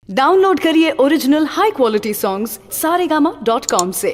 Download करिए original high quality songs saregama.com से।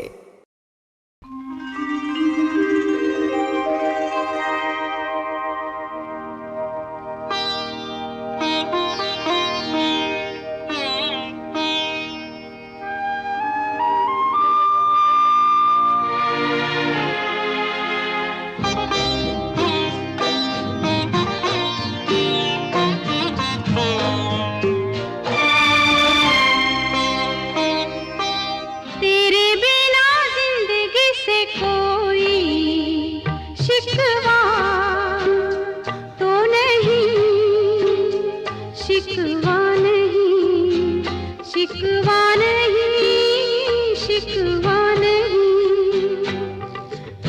शिकवा नहीं, शिकवा नहीं, शिकवा नहीं,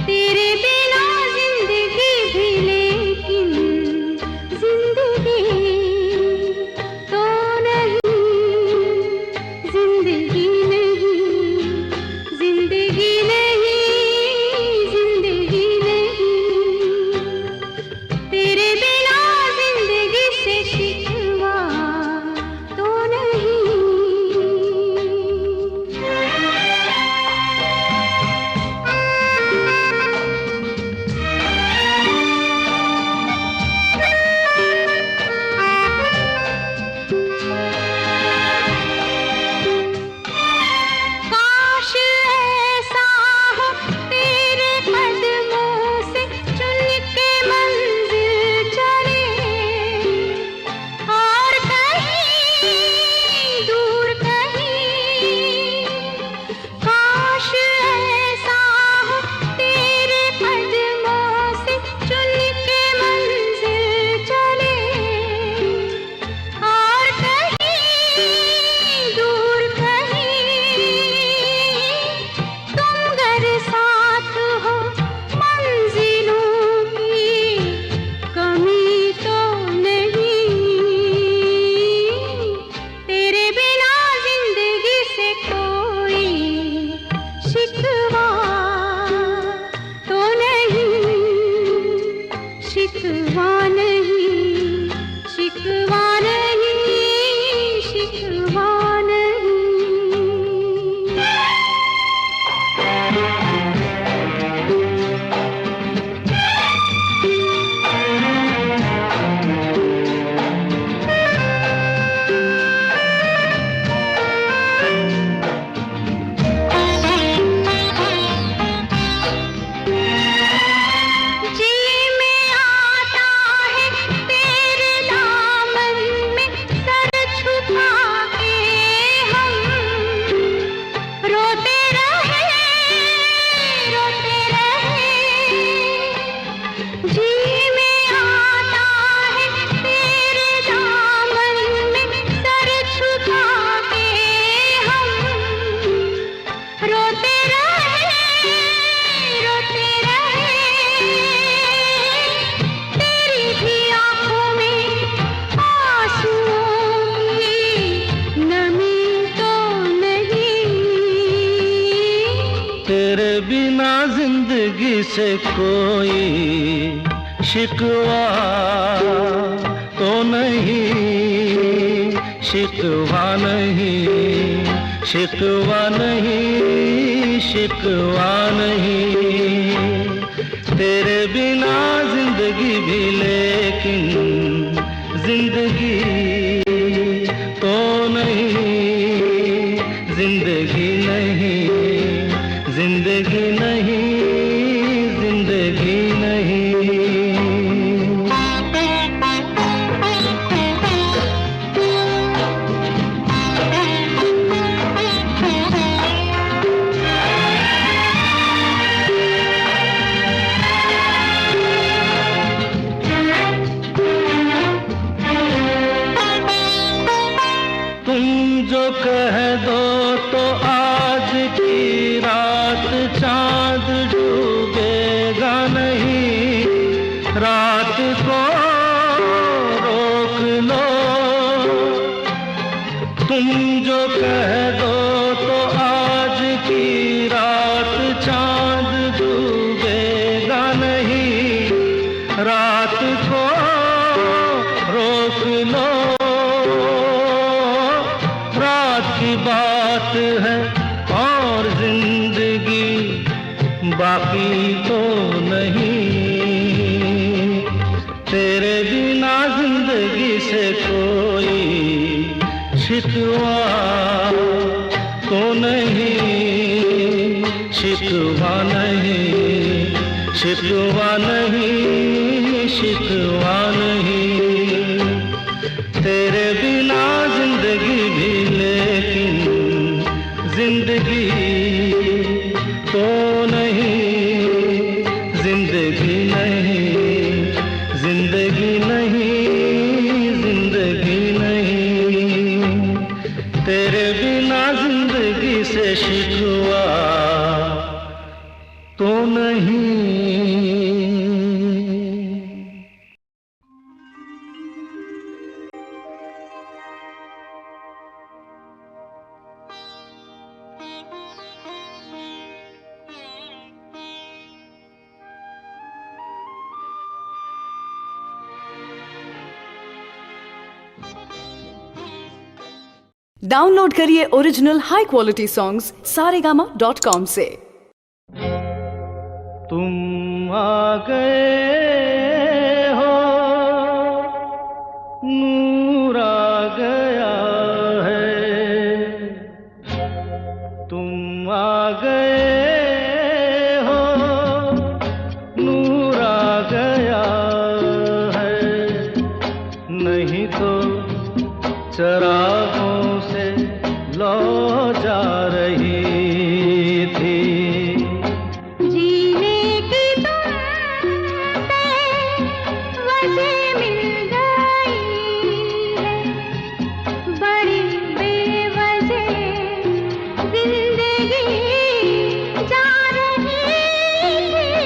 तेरे बिना जिंदगी भी, लेकिन जिंदगी तो नहीं, जिंदगी नहीं, जिंदगी नहीं, जिंदगी नहीं, तेरे बिना जिंदगी से शिकवा तो नहीं। काश ऐसा हो तेरे कदमों से चुन के मंजिल चले, और कहीं दूर कहीं, काश ऐसा हो तेरे कदमों से चुन के मंजिल चले, और कहीं दूर कहीं, तुम अगर साथ हो मंजिलों की कमी तो नहीं, तेरे बिना जिंदगी से कोई शिकवा तो नहीं, शिकवा नहीं, शिकवा नहीं, शिकवा नहीं। जी में आता है तेरे दामन में सर छुपा के हम, रोते रहे, रोते रहे, जी में आता है तेरे दामन में सर छुपा के हम, रोते रहे, रोते रहे, तेरी भी आंखों में आंसुओं की नमी तो नहीं, तेरे बिना जिंदगी से कोई शिकवा तो नहीं, शिकवा नहीं, शिकवा नहीं, शिकवा नहीं, तेरे बिना जिंदगी भी, लेकिन जिंदगी तो नहीं, जिंदगी नहीं, जिंदगी नहीं, जिंदगी नहीं। तुम जो कह दो तो आज की रात चांद डूबेगा नहीं, रात को रोक लो, तुम जो कह दो तो आज की रात चांद डूबेगा नहीं, रात को रोक लो, की बात है और जिंदगी बाकी तो नहीं। तेरे बिना जिंदगी से कोई शिकवा तो नहीं, शिकवा नहीं, शिकवा नहीं, शिकवा नहीं। तेरे बिना जिंदगी भी लेकिन जिंदगी तो नहीं, जिंदगी नहीं, जिंदगी नहीं, जिंदगी नहीं। तेरे बिना जिंदगी से शिकवा तो नहीं। डाउनलोड करिए original high quality songs saregama.com से। तुम आ गए हो, नूर आ गया है। तुम आ गए हो, नूर आ गया है। नहीं तो चरागों से लौ जा रही थी। जीने की तुमसे वजह मिल गई है, बड़ी बेवजह जिंदगी जा रही थी।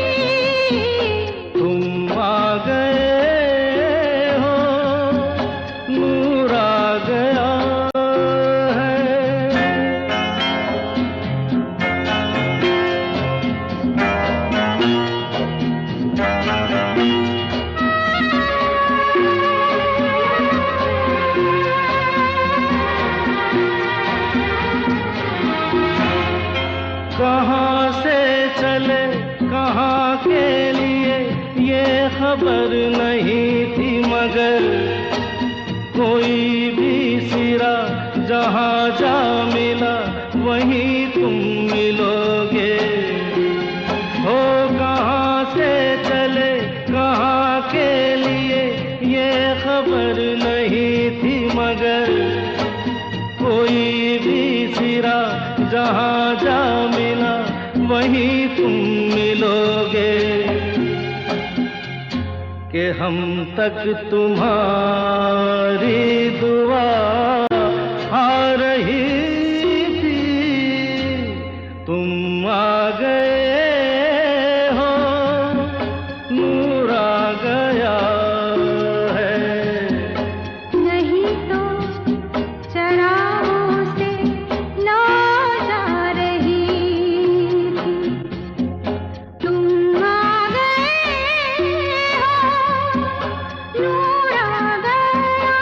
तुम आ गए हो, नूर आ गया है। कहाँ से चले कहाँ के लिए ये खबर नहीं थी, मगर कोई भी सिरा जहाँ जा मिला वहीं तुम मिलोगे। हो कहाँ से चले कहाँ के लिए ये खबर नहीं थी, मगर कोई भी सिरा जहाँ जा मिला वहीं तुम मिलोगे। कि हम तक तुम्हारी दुआ आ रही थी। तुम आ गए हो, नूर आ गया है। नहीं तो चरागों से लौ जा रही थी। तुम आ गए हो, नूर आ गया।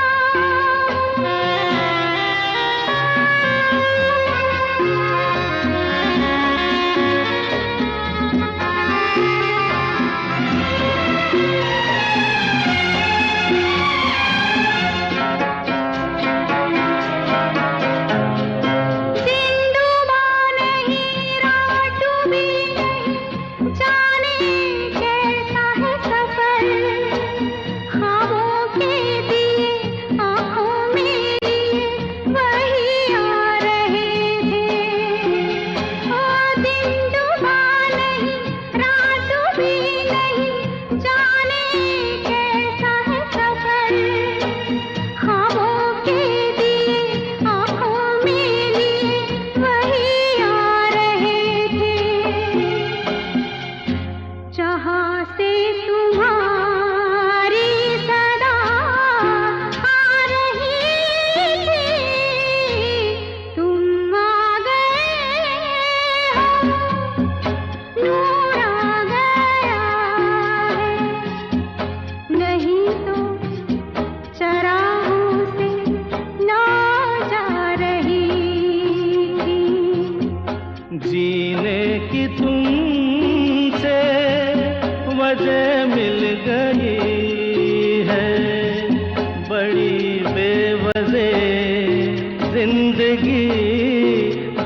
जिंदगी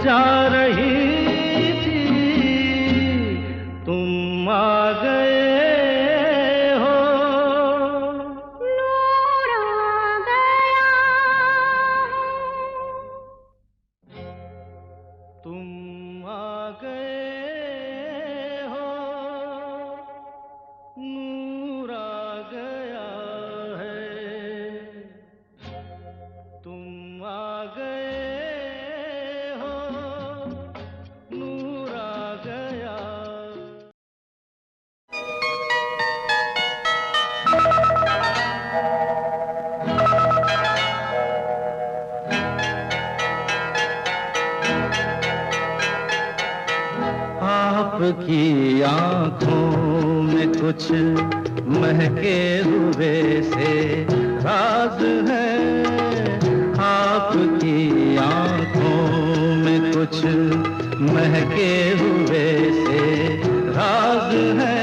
जा रही थी, तुम आ गए हो। नूर आ गया, तुम आ गए हो, नूर आ गया है, तुम आ गए हो, नूर आ गया। आपकी आंखों में कुछ महके हुए से राज है, आपकी आंखों में कुछ महके हुए से राज है,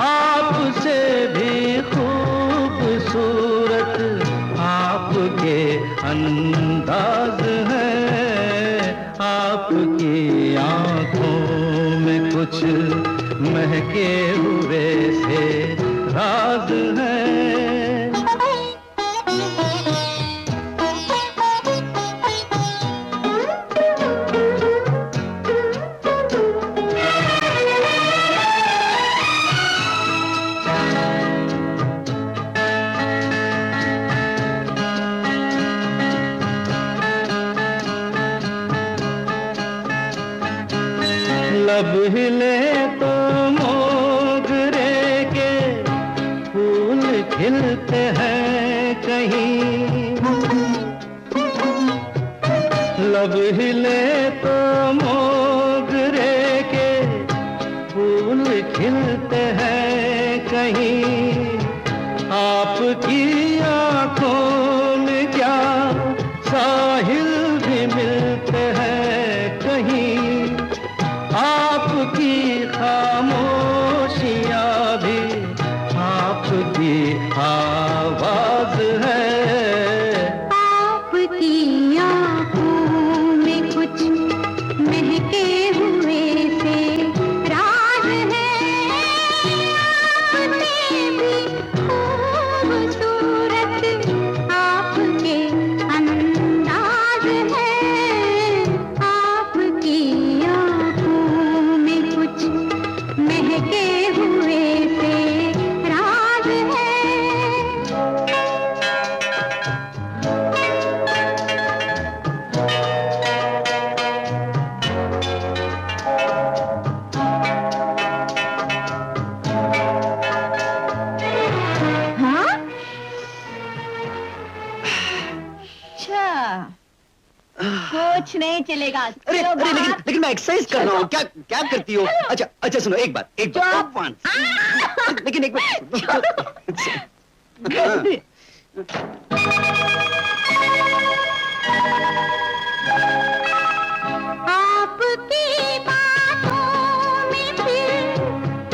आपसे भी खूबसूरत आपके अंदाज है, आपकी आंखों में कुछ महके हुए से राज है। लब हिले तो मोगरे के फूल खिलते हैं कहीं, लब हिले तो मोगरे के फूल खिलते हैं कहीं, आपकी आंखों में क्या साहिल भी मिलते हैं कहीं, आपकी खामोशियाँ भी आपकी आवाज है, आपकी आंखों में कुछ महके हुए से राज है, आपसे भी खूबसूरत आपके अंदाज है, आपकी आंखों में कुछ महके हुए से राज है। हाँ? अच्छा, कुछ नहीं चलेगा। अरे चलो अरे लेकिन बाहर। लेकिन मैं एक्सरसाइज कर रहा हूँ। क्या क्या करती हो? अच्छा अच्छा सुनो, एक बात चुप। लेकिन एक मिनट। आपकी बातों में फिर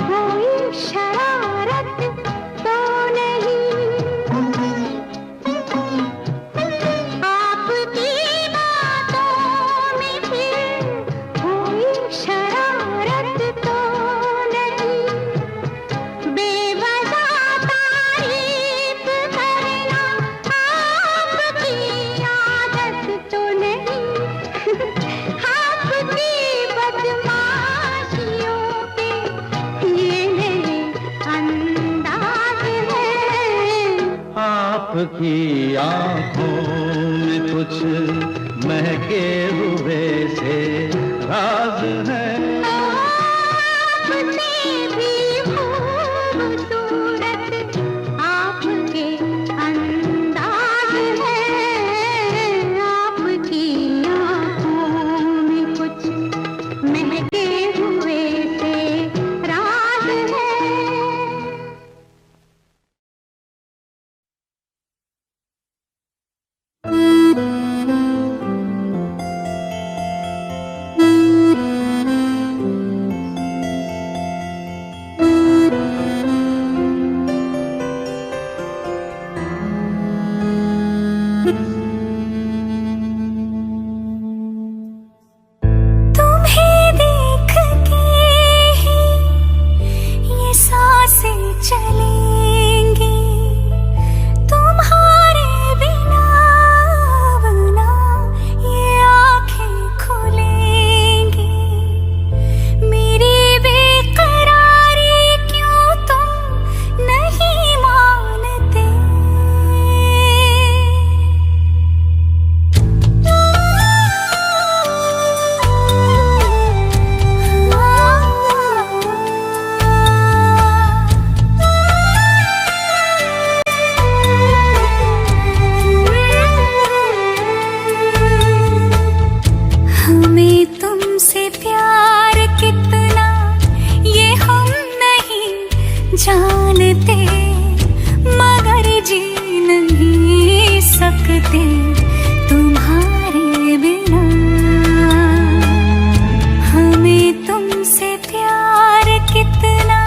कोई शरारत तो नहीं, आपकी बातों में फिर कोई शरारत तो नहीं, बेवजह तारीफ करना आपकी आदत तो नहीं, आपकी बदमाशियों के ये मेरे अंदाज है, आपकी आंखों में कुछ महके हुए से राज है, आपसे भी खूबसूरत आपके अंदाज है, आपकी आंखों में कुछ महके हुए से राज है। जानते मगर जी नहीं सकते तुम्हारे बिना। हमें तुमसे प्यार कितना,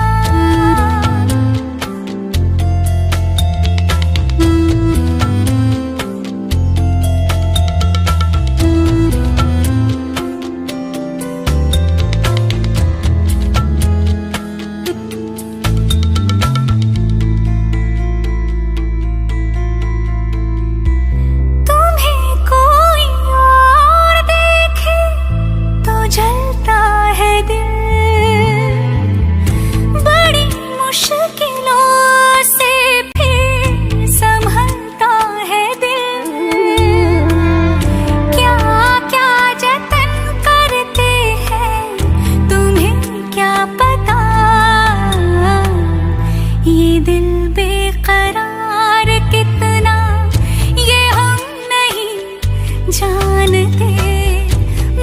जानते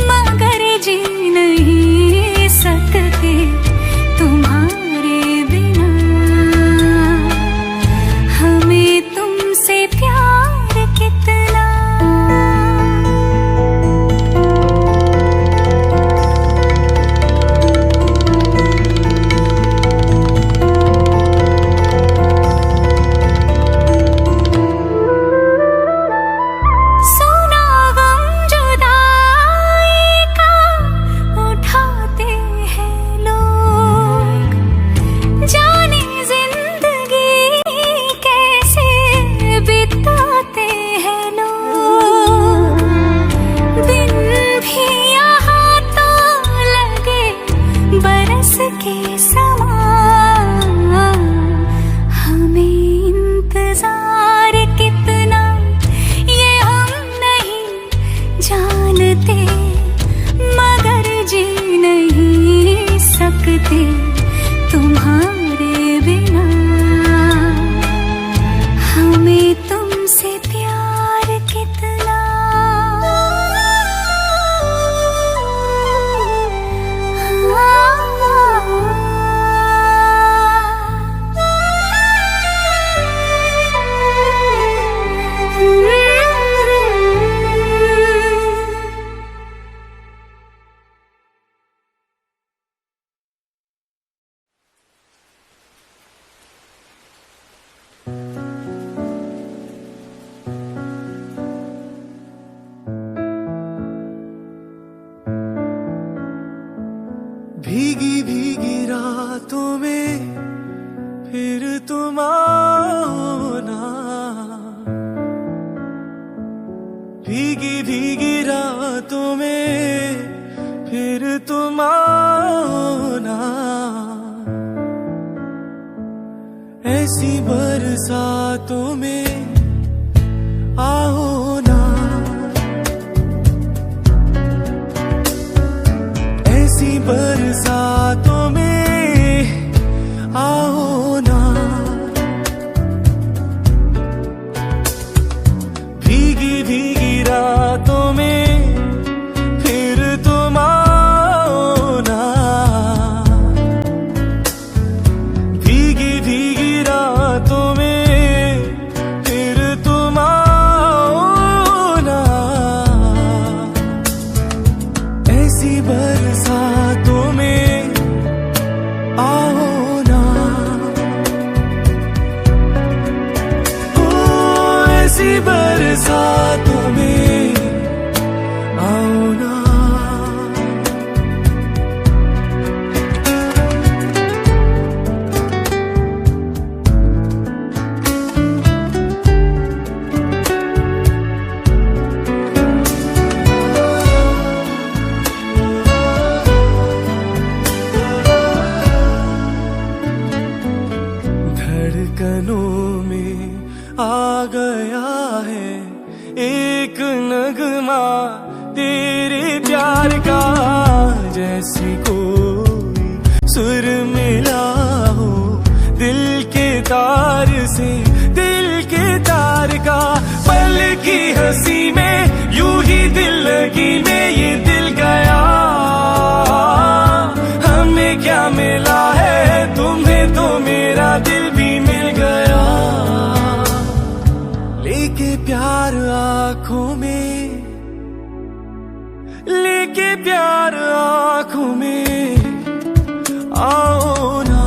मगर जी नहीं सकते तुम्हारे बिना। हमें तुमसे प्यार कितना, के समान हमें इंतजार कितना ये हम नहीं जानते मगर जी नहीं सकते तुम्हारे बिना। हमें तुमसे प्यार कितना, भीगी भीगी रातों में फिर तुम आओ ना। भीगी भीगी रातों में फिर तुम आओ ना। ऐसी बरसातों में आओ ना। ऐसी बरसातों में आओ ना। भीगी भीगी रातों में फिर तुम आओ ना। भीगी भीगी रातों में फिर तुम आओ ना। ऐसी बरसातों में आओ ना। ओ ऐसी बरसातों में आओ ना। धड़कनों में आ गया है एक नगमा तेरे प्यार का। जैसे कोई सुर मिला हो दिल के तार से, दिल के तार का। पल की हंसी में यूं ही दिल लगी में ये दिल गया। हमें क्या मिला है तुम्हें तो मेरा लेके प्यार आंखों में आओ ना,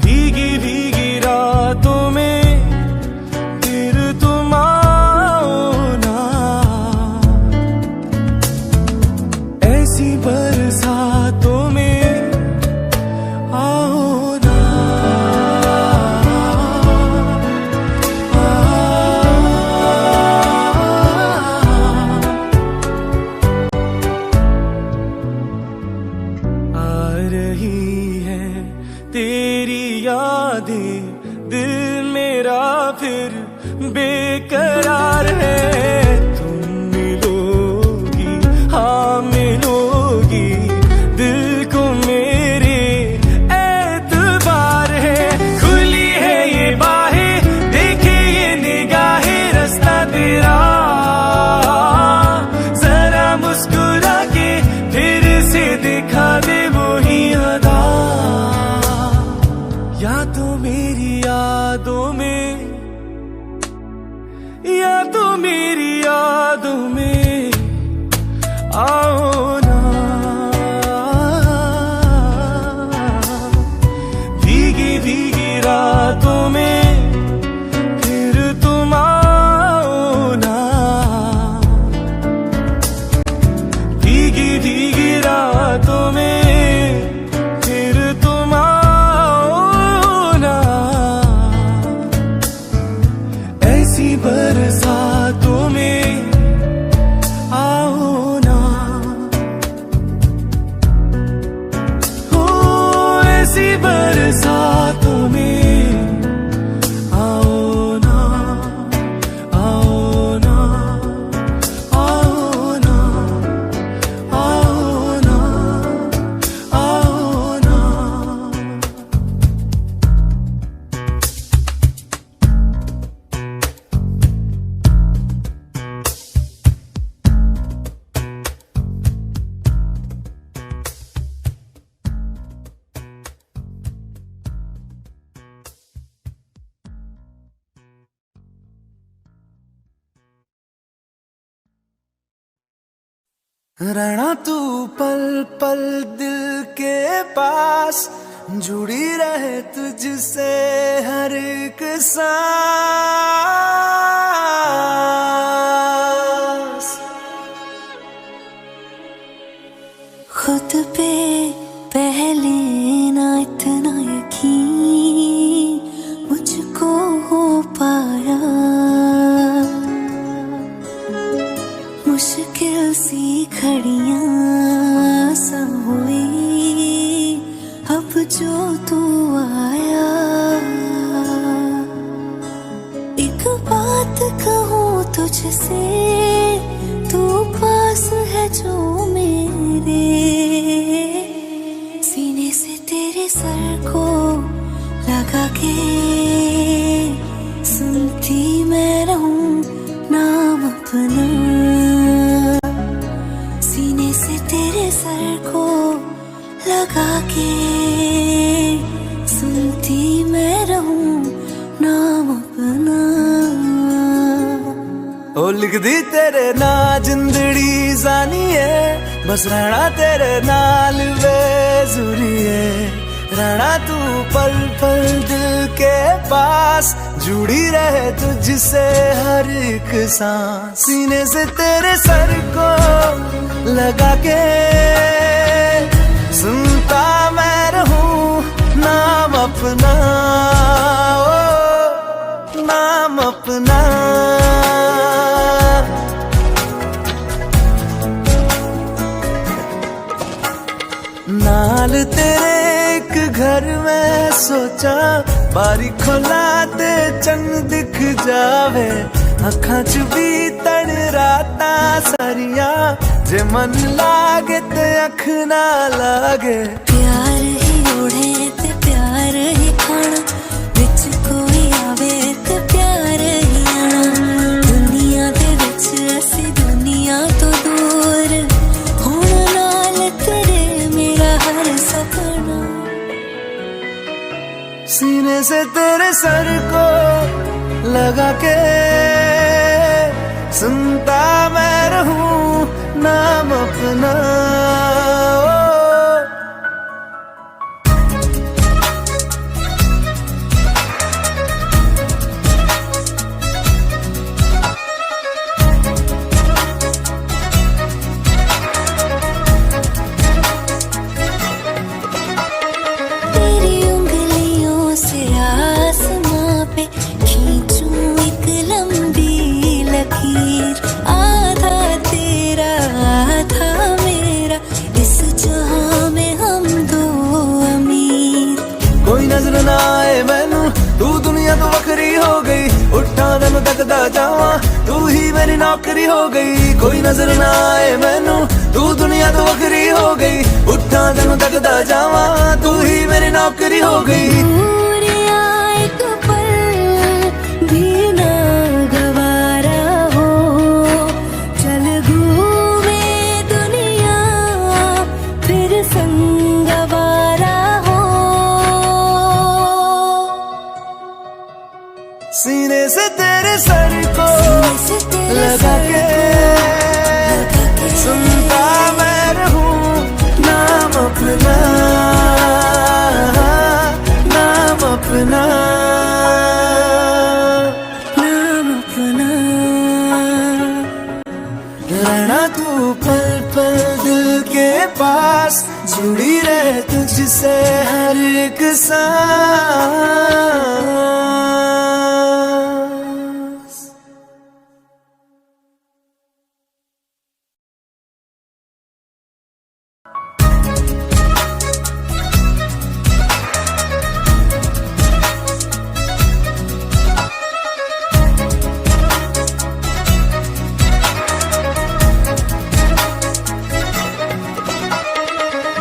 भीगी भीगी रातों में फिर तुम आओ ना, ऐसी बरसातों में आओ ना। आ रही है तेरी यादें, दिल मेरा फिर बेकरार है। तुम मिलोगी, हाँ मिलोगी, दिल को मेरे एतबार है। खुली है ये बाहें, देखे ये निगाहें, रास्ता तेरा जरा मुस्कुरा के फिर से दिखा दे वही अदा। या तो मेरी यादों में, या तो मेरी यादों में आओ ना, भीगी भीगी रातों में फिर तुम आओ ना, भीगी भीगी रातों में फिर तुम आओ ना, ऐसी बरसातों में आओ ना, हो ऐसी बरसातों में आओ ना, आओ ना, आओ ना, आओ ना, आओ ना। रहना तू पल पल दिल के पास, जुड़ी रहे तुझसे हर एक सांस। खुद पे पहले ना इतना यकीन मुझको हो पाया, मुश्किल सी घड़ियां सब हुई अब जो तू आया। एक बात कहूँ तुझसे, तू पास है जो मेरे, सीने से तेरे सर को लगा के सुनती मैं रहूं नाम अपना, सीने से तेरे सर को लगा के सुनती मैं रहूं नाम अपना। ओ लिख दी तेरे ना जिंदड़ी जानी है, बस रहना तेरे नाल बेजुरी है। रहना तू पल पल दिल के पास, जुड़ी रहे तुझसे हर एक सांस, सीने से तेरे सर को लगा के सुनता मैं रहूं नाम अपना, ओ नाम अपना। नाल तेरे एक घर में सोचा, बारी खोला ते चंद दिख जावे, अखां च भी तन राता सारिया, जे मन लागे ते अख ना लागे। प्यार ही ओढ़े ते प्यार ही खाना, विच कोई आवे ते प्यार ही आना। दुनिया दे विच असी दुनिया तो दूर, हुण नाल तेरे मेरा हर सपना। सीने से तेरे सर को लगा के सुनता मैं रहूं नाम अपना। तेरी उंगलियों से आसमां पे खींचूं एक लंबी लकीर, आधा तेरा आधा मेरा, इस जहां में हम दो अमीर। कोई नजर ना आए मैनू, तू दुनिया तो वखरी हो गई, उठा तैनू तकदा जावां, तू ही मेरी नौकरी हो गई। कोई नजर ना आए मैनू, तू दुनिया तो वखरी हो गई, उठा तैनू तकदा जावां, तू ही मेरी नौकरी हो गई। दूर आए तो पल भी ना गवारा हो, चल घूमे दुनिया फिर संग आवारा हो। सीने से तेरे सर को लगा के सुनता मैं रहूं नाम अपना, नाम अपना, नाम अपना। रहना तू पल पल दिल के पास, जुड़ी रहे तुझसे हर एक सांस।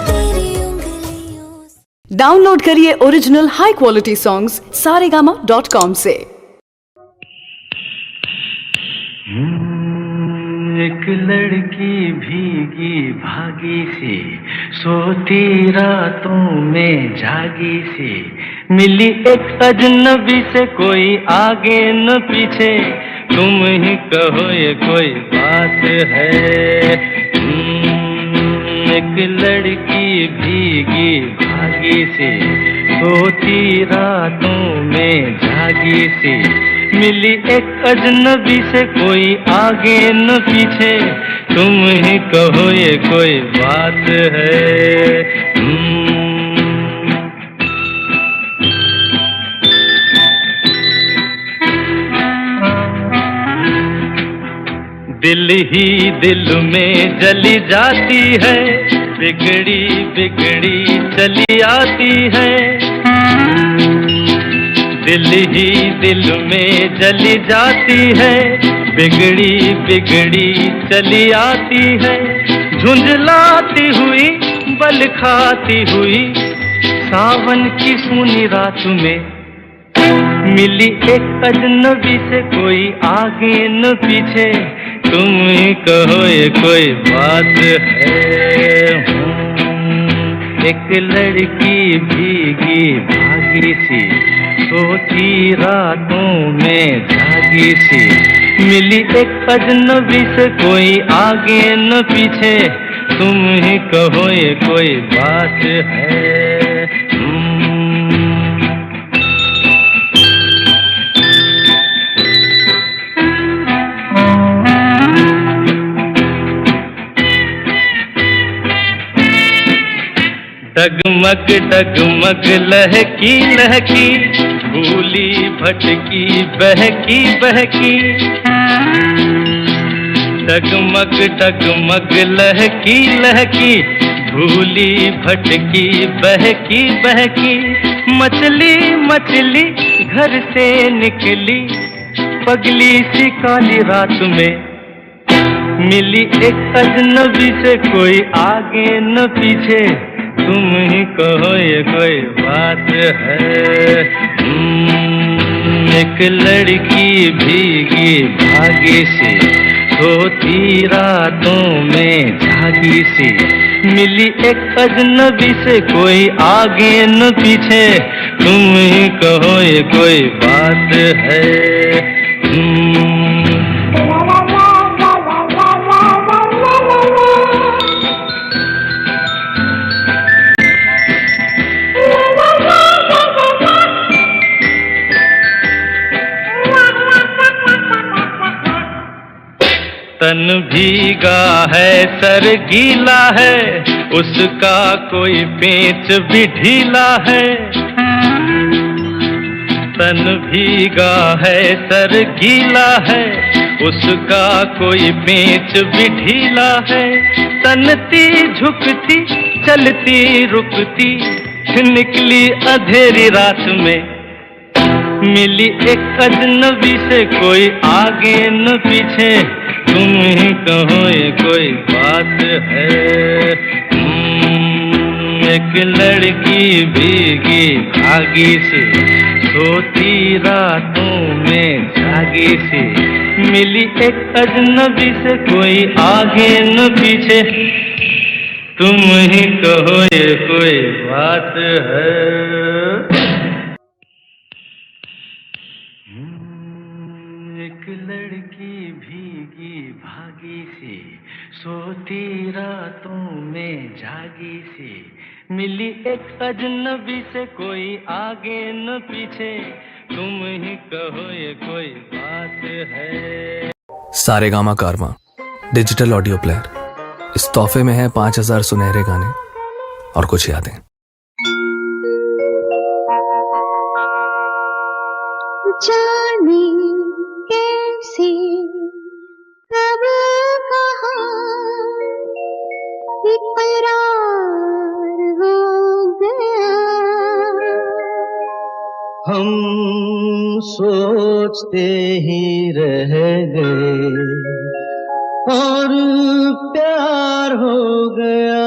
तेरी उंगलियों से डाउनलोड करिए original high quality songs saregama.com से। एक लड़की भीगी भागी सी, सोती रातों में जागी सी, मिली एक अजनबी से, कोई आगे न पीछे, तुम ही कहो ये कोई बात है। एक लड़की भीगी भागी सी, सोती रातों में जागी सी, मिली एक अजनबी से, कोई आगे न पीछे, तुम ही कहो ये कोई बात है। दिल ही दिल में जली जाती है, बिगड़ी बिगड़ी चली आती है। दिल ही दिल में जली जाती है, बिगड़ी बिगड़ी चली आती है। झुंझलाती हुई बल खाती हुई, सावन की सूनी रात में, मिली एक अजनबी से, कोई आगे न पीछे, तुम ही कहो ये कोई बात है। एक लड़की भीगी भागी सी, सोती रातों में जागी सी, मिली एक अजनबी से, कोई आगे न पीछे, तुम ही कहो ये कोई बात है। डगमग डगमग लहकी लहकी, भूली भटकी बहकी बहकी। डगमग डगमग लहकी लहकी, भूली भटकी बहकी बहकी। मछली मछली घर से निकली, पगली सी काली रात में, मिली एक अजनबी से, कोई आगे न पीछे, तुम ही कहो ये कोई बात है। एक लड़की भीगी भागी सी, सोती रातों में जागी सी, मिली एक अजनबी से, कोई आगे न पीछे, तुम ही कहो ये कोई बात है। तन भीगा है सर गीला है, उसका कोई पेंच भी ढीला है। तन भीगा है सर गीला है, उसका कोई पेंच भी ढीला है। तनती झुकती चलती रुकती निकली अंधेरी रात में, मिली एक अजनबी से कोई आगे न पीछे। तुम ही कहो ये कोई बात है। एक लड़की भीगी भागी सी, सोती रातों में जागी सी, मिली एक अजनबी से कोई आगे न पीछे। तुम ही कहो ये कोई बात है। एक लड़की भीगी भागी सी, सोती रातों में जागी सी, मिली एक अजनबी से कोई आगे न पीछे। तुम ही कहो ये कोई बात है। सारेगामा कारवां डिजिटल ऑडियो प्लेयर। इस तोहफे में है 5000 सुनहरे गाने और कुछ यादें। जाने कैसे कब कहाँ इकरार हो गया, हम सोचते ही रह गए और प्यार हो गया।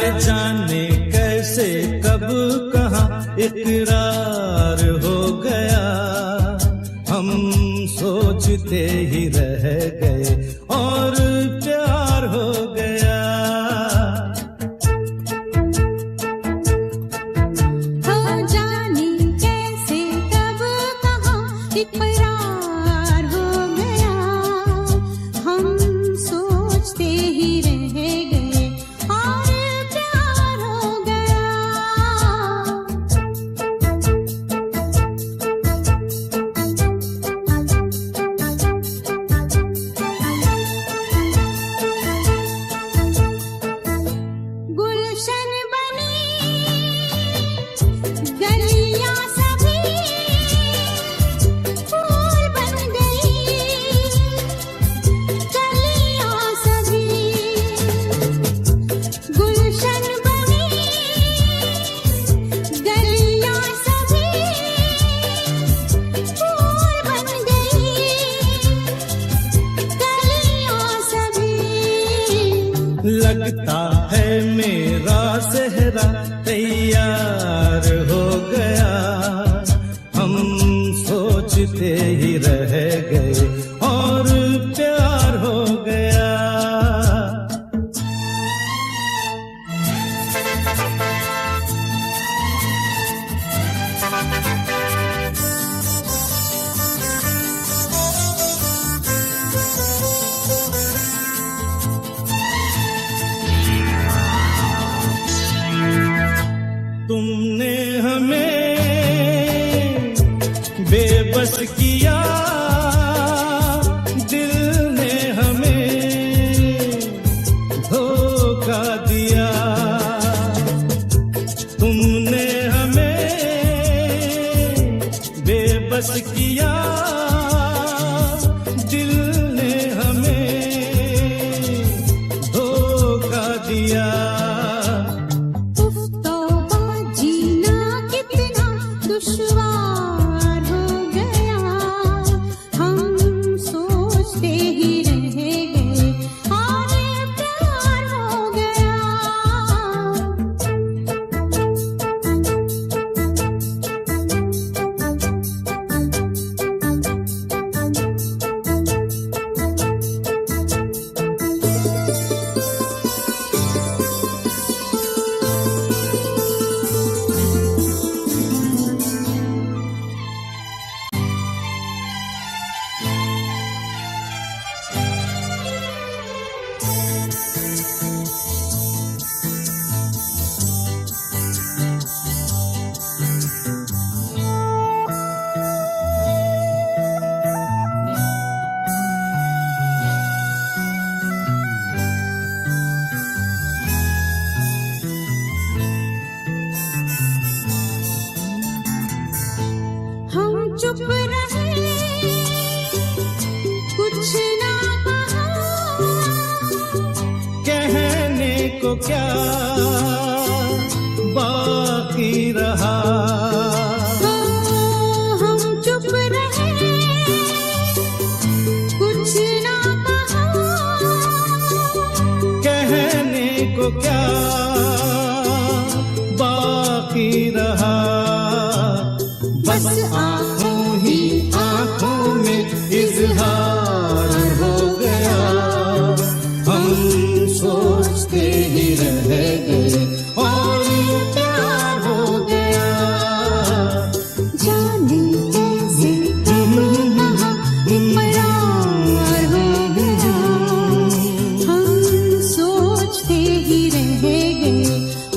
जाने कैसे कब कहाँ इकरार हो गया, हम सोचते ही रह गए और प्यार हो गया। हो जाने कैसे कब कहाँ इकरार हो गया, हम सोचते ही रह गए और लगता है मेरा सेहरा तैयार हो गया, हम सोचते ही रह गए और प्यार हो गया। तुमने हमें बेबस किया, दिल ने हमें धोखा दिया। तुमने हमें बेबस किया, दिल ने हमें धोखा दिया। दुश्वार हो गया, को क्या बाकी रहा। हम चुप रहे, कुछ ना कहा, कहने को क्या बाकी रहा। बस आंखों ही आंखों में इजहार हो गया, हम सोचते ही रह गए और प्यार हो गया। जाने कैसे कहाँ इकरार हो गया, हम सोचते ही रह गए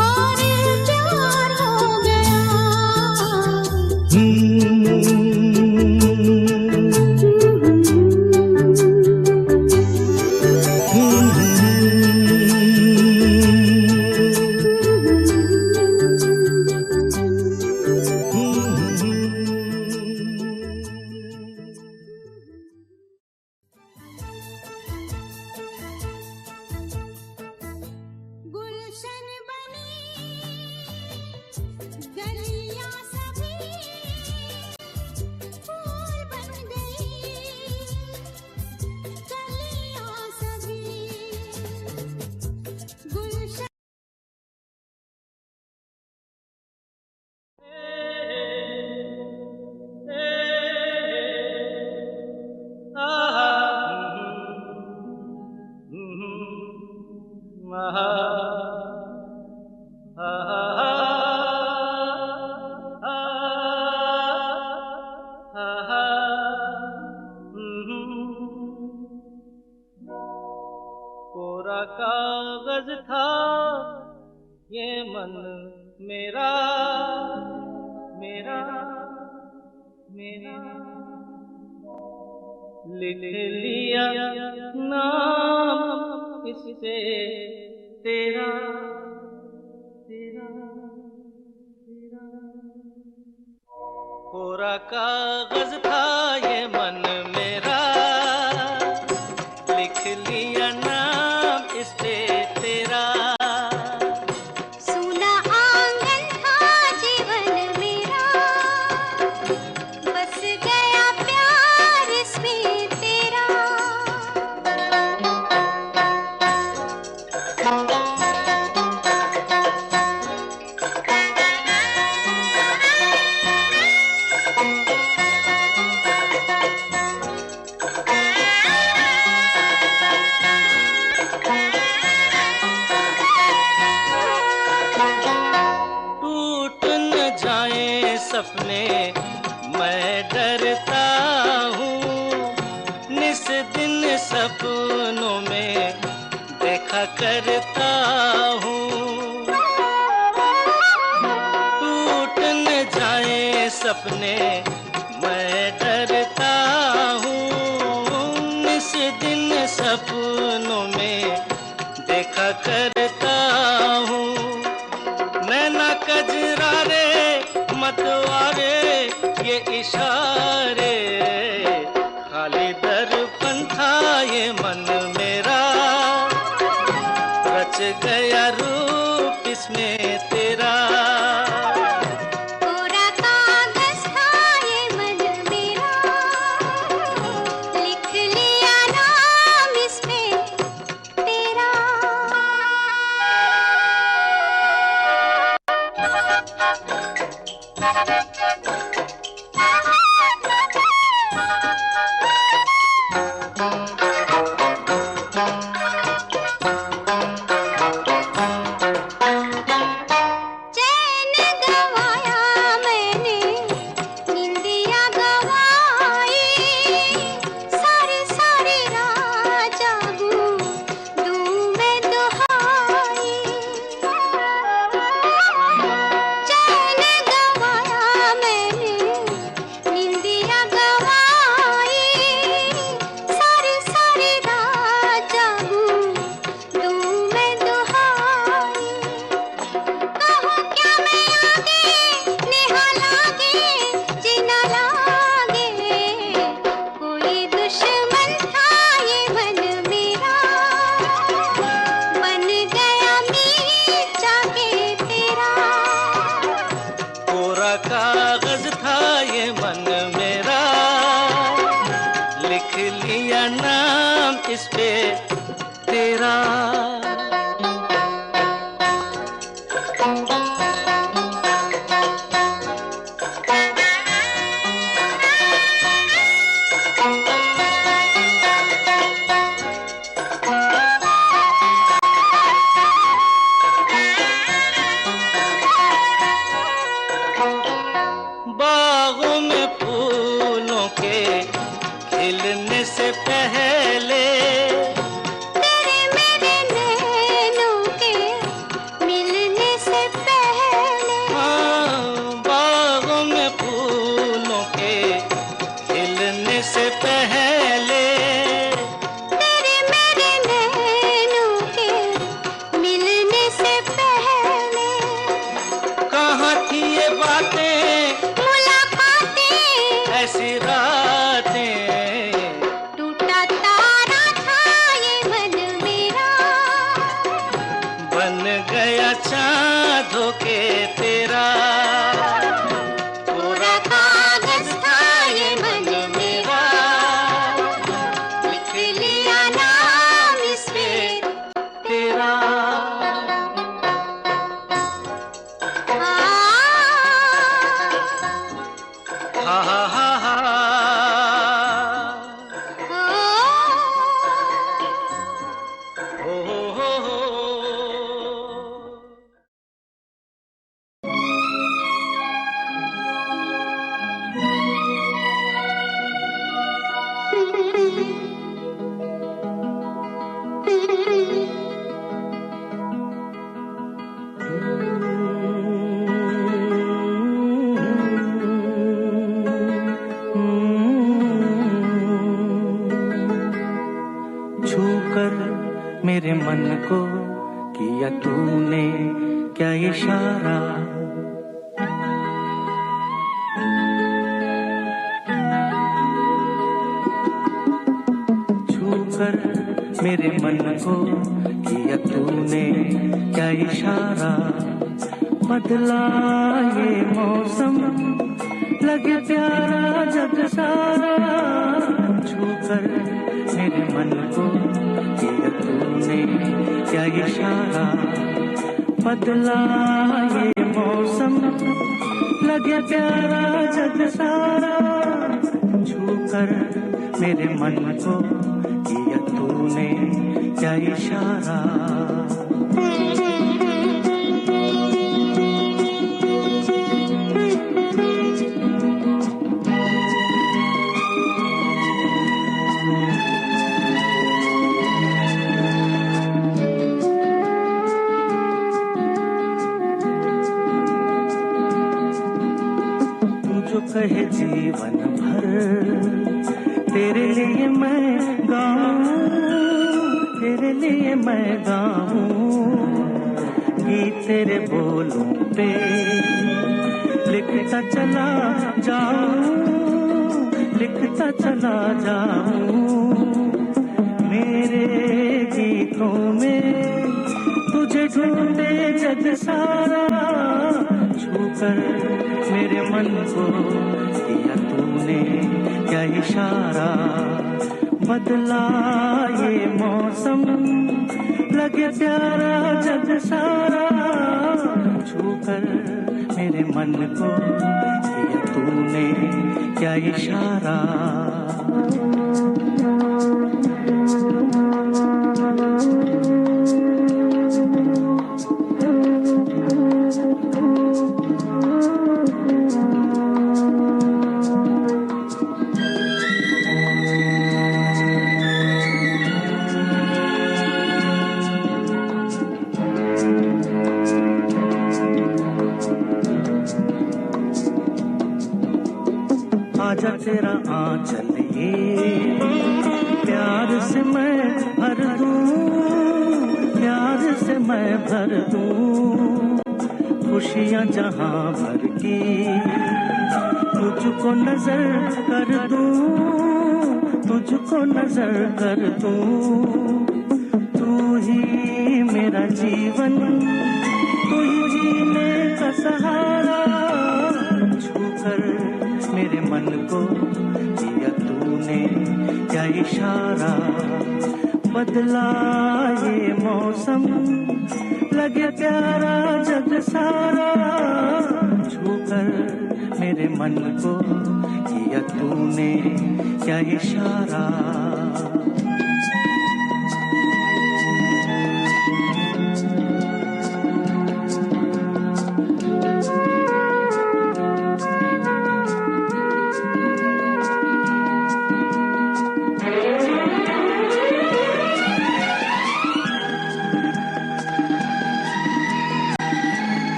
और प्यार हो गया। गुलशन बनी गलियां सभी फूल बन गई, गलियां सभी गुलशन। कोरा कागज था ये मन मेरा, मेरा मेरा, लिख लिया नाम इससे तेरा, तेरा, तेरा। कोरा कागज था ये मन मेरा, लिख लिया नाम इस पे तेरा। सूना आंगन था जीवन मेरा, बस गया प्यार इसमें तेरा। टूट न जाए सपने मैं डरता हूँ, निस दिन सपनों में देखा करता हूँ। टूट न जाए सपने मैं डरता हूँ, निस दिन सपनों में देखा करता हूँ। नैना कजरारे मतवारे ये इशारे, खाली दर्पण था ये मन मेरा, रच गया रूप इसमें तेरा। कोरा कागज था ये मन मेरा, लिख लिया नाम इसमें तेरा। लिख लिया नाम इस पे तेरा। बागों में फूलों के खिलने से पहले तेरे मेरे नैनों के मिलने से पहले। हाँ, बागों में फूलों के खिलने से पहले तेरे मेरे नैनों के मिलने से पहले। कहाँ थी ये बातें, मुलाकातें, ऐसी रातें। टूटा तारा था ये मन मेरा, बन गया चाँद होके तेरा। पूरा कागज था ये मन मेरा, लिख लिया नाम इस पे तेरा। हा हा हा हा। हो हो हो। छूकर मेरे मन को किया तूने क्या इशारा। छूकर मेरे मन को किया तूने क्या इशारा। बदला ये मौसम लगे प्यारा जग सारा। छूकर मेरे मन को किया तूने क्या इशारा। बदला ये मौसम लगे प्यारा जग सारा। छूकर मेरे मन को किया तूने क्या इशारा। जो कहे जीवन भर तेरे लिए मैं गाऊं, तेरे लिए मैं गाऊं। गीत तेरे बोलों पे लिखता चला जाऊं, लिखता चला जाऊं। मेरे गीतों में तुझे ढूंढे जग सारा। छूकर मेरे मन को किया तूने क्या इशारा। बदला ये मौसम लगे प्यारा जग सारा। छूकर मेरे मन को किया तूने क्या इशारा। आजा तेरा आंचल ये प्यार से मैं भर दूं, प्यार से मैं भर दूं। खुशियाँ जहाँ भर की तुझको नजर कर दूं, तुझको नजर कर दूं। तू ही मेरा जीवन, तू ही जीने का सहारा। छूकर मेरे मन को किया तूने क्या इशारा, बदला ये मौसम, लगे प्यारा जग सारा, छूकर मेरे मन को किया तूने क्या इशारा।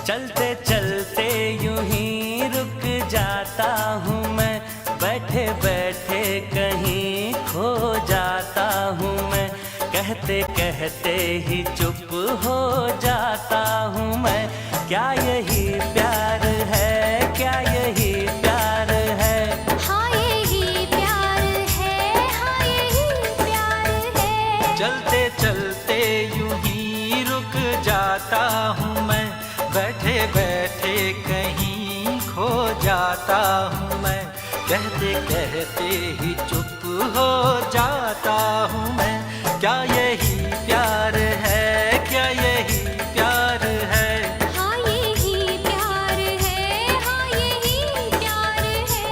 चलते चलते यूं ही रुक जाता हूँ मैं, बैठे बैठे कहीं खो जाता हूँ मैं, कहते कहते ही चुप हो जाता हूँ मैं। क्या यही प्यार है, क्या यही प्यार है, हाँ यही प्यार है, हाँ यही प्यार है। चलते चलते यूं ही रुक जाता हूँ मैं, बैठे बैठे कहीं खो जाता हूँ मैं, कहते कहते ही चुप हो जाता हूँ मैं। क्या यही प्यार है, क्या यही प्यार है, हाँ यही प्यार है, हाँ यही प्यार है।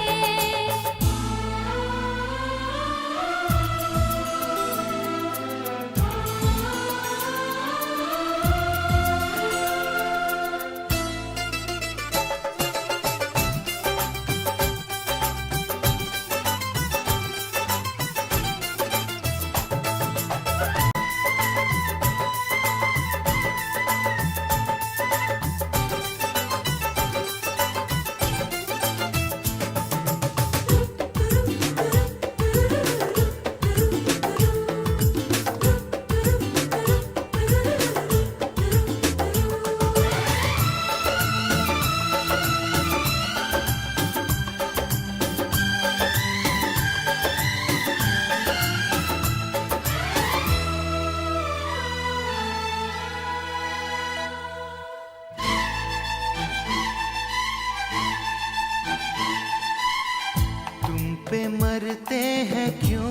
पे मरते हैं क्यों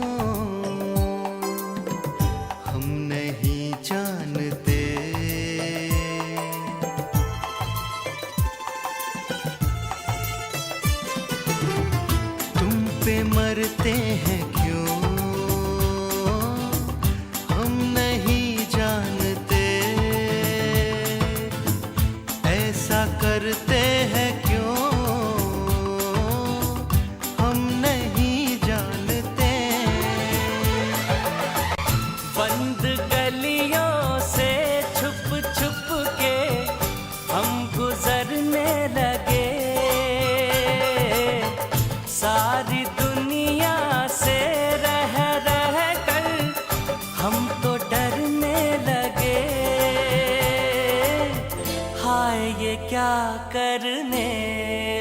हम नहीं जानते, तुम पे मरते हैं क्यों हम नहीं जानते, ऐसा करते हैं क्यों हम नहीं जानते। बंद गलियों से छुप छुप के हम गुजरने लगे, सारी दुनिया से रह रह कर हम तो डरने लगे। हाय ये क्या करने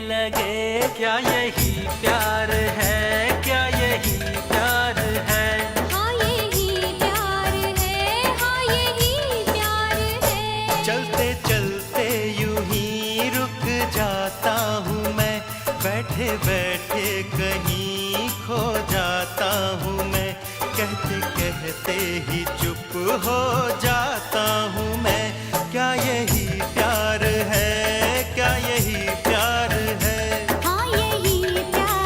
लगे, क्या यही प्यार है, क्या यही प्यार है, हाँ यही प्यार है, हाँ यही प्यार है। चलते चलते यूं ही रुक जाता हूँ मैं, बैठे बैठे कहीं खो जाता हूँ मैं, कहते कहते ही चुप हो जाता हूँ मैं। क्या यही प्यार है, क्या यही प्यार है, हाँ यही प्यार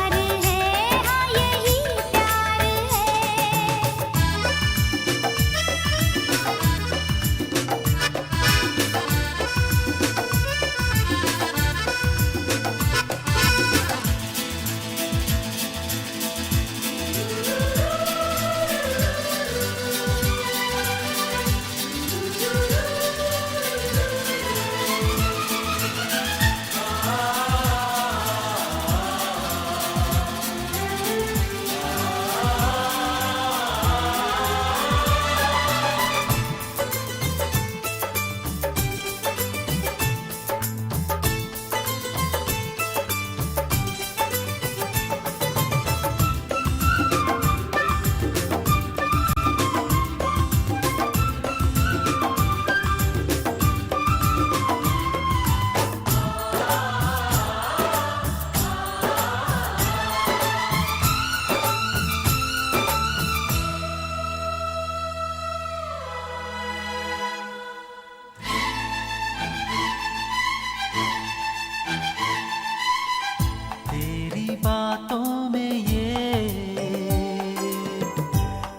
बातों में ये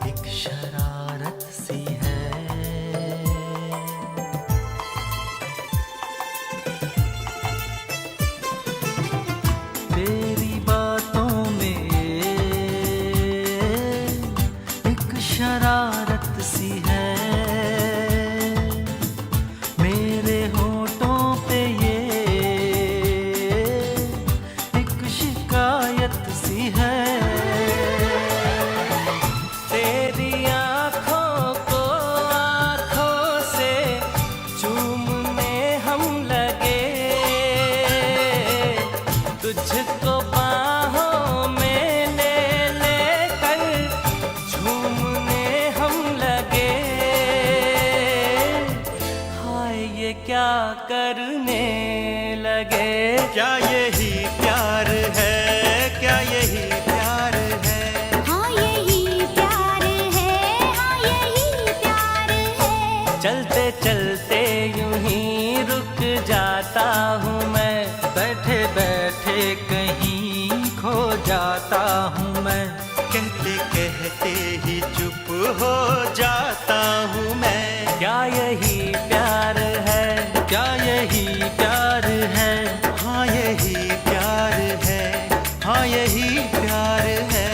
एक शरारत सी है। तेरी बातों में एक शरारत सी है। मेरे होठों पे ये एक शिकायत सी है। तेरी आँखों को आँखों से चूमने हम लगे, तुझको बाहों में ले लेकर झूमने हम लगे। हाय ये क्या करने लगे। क्या यही प्यार है, क्या यही प्यार है। हाँ यही प्यार है, हाँ यही प्यार है। चलते चलते यूं ही रुक जाता हूँ मैं, बैठे बैठे कहीं खो जाता हूँ मैं। कहते कहते ही चुप हो जाता हूँ मैं। क्या यही प्यार है, क्या यही प्यार है। हाँ यही प्यार है, हाँ यही प्यार है।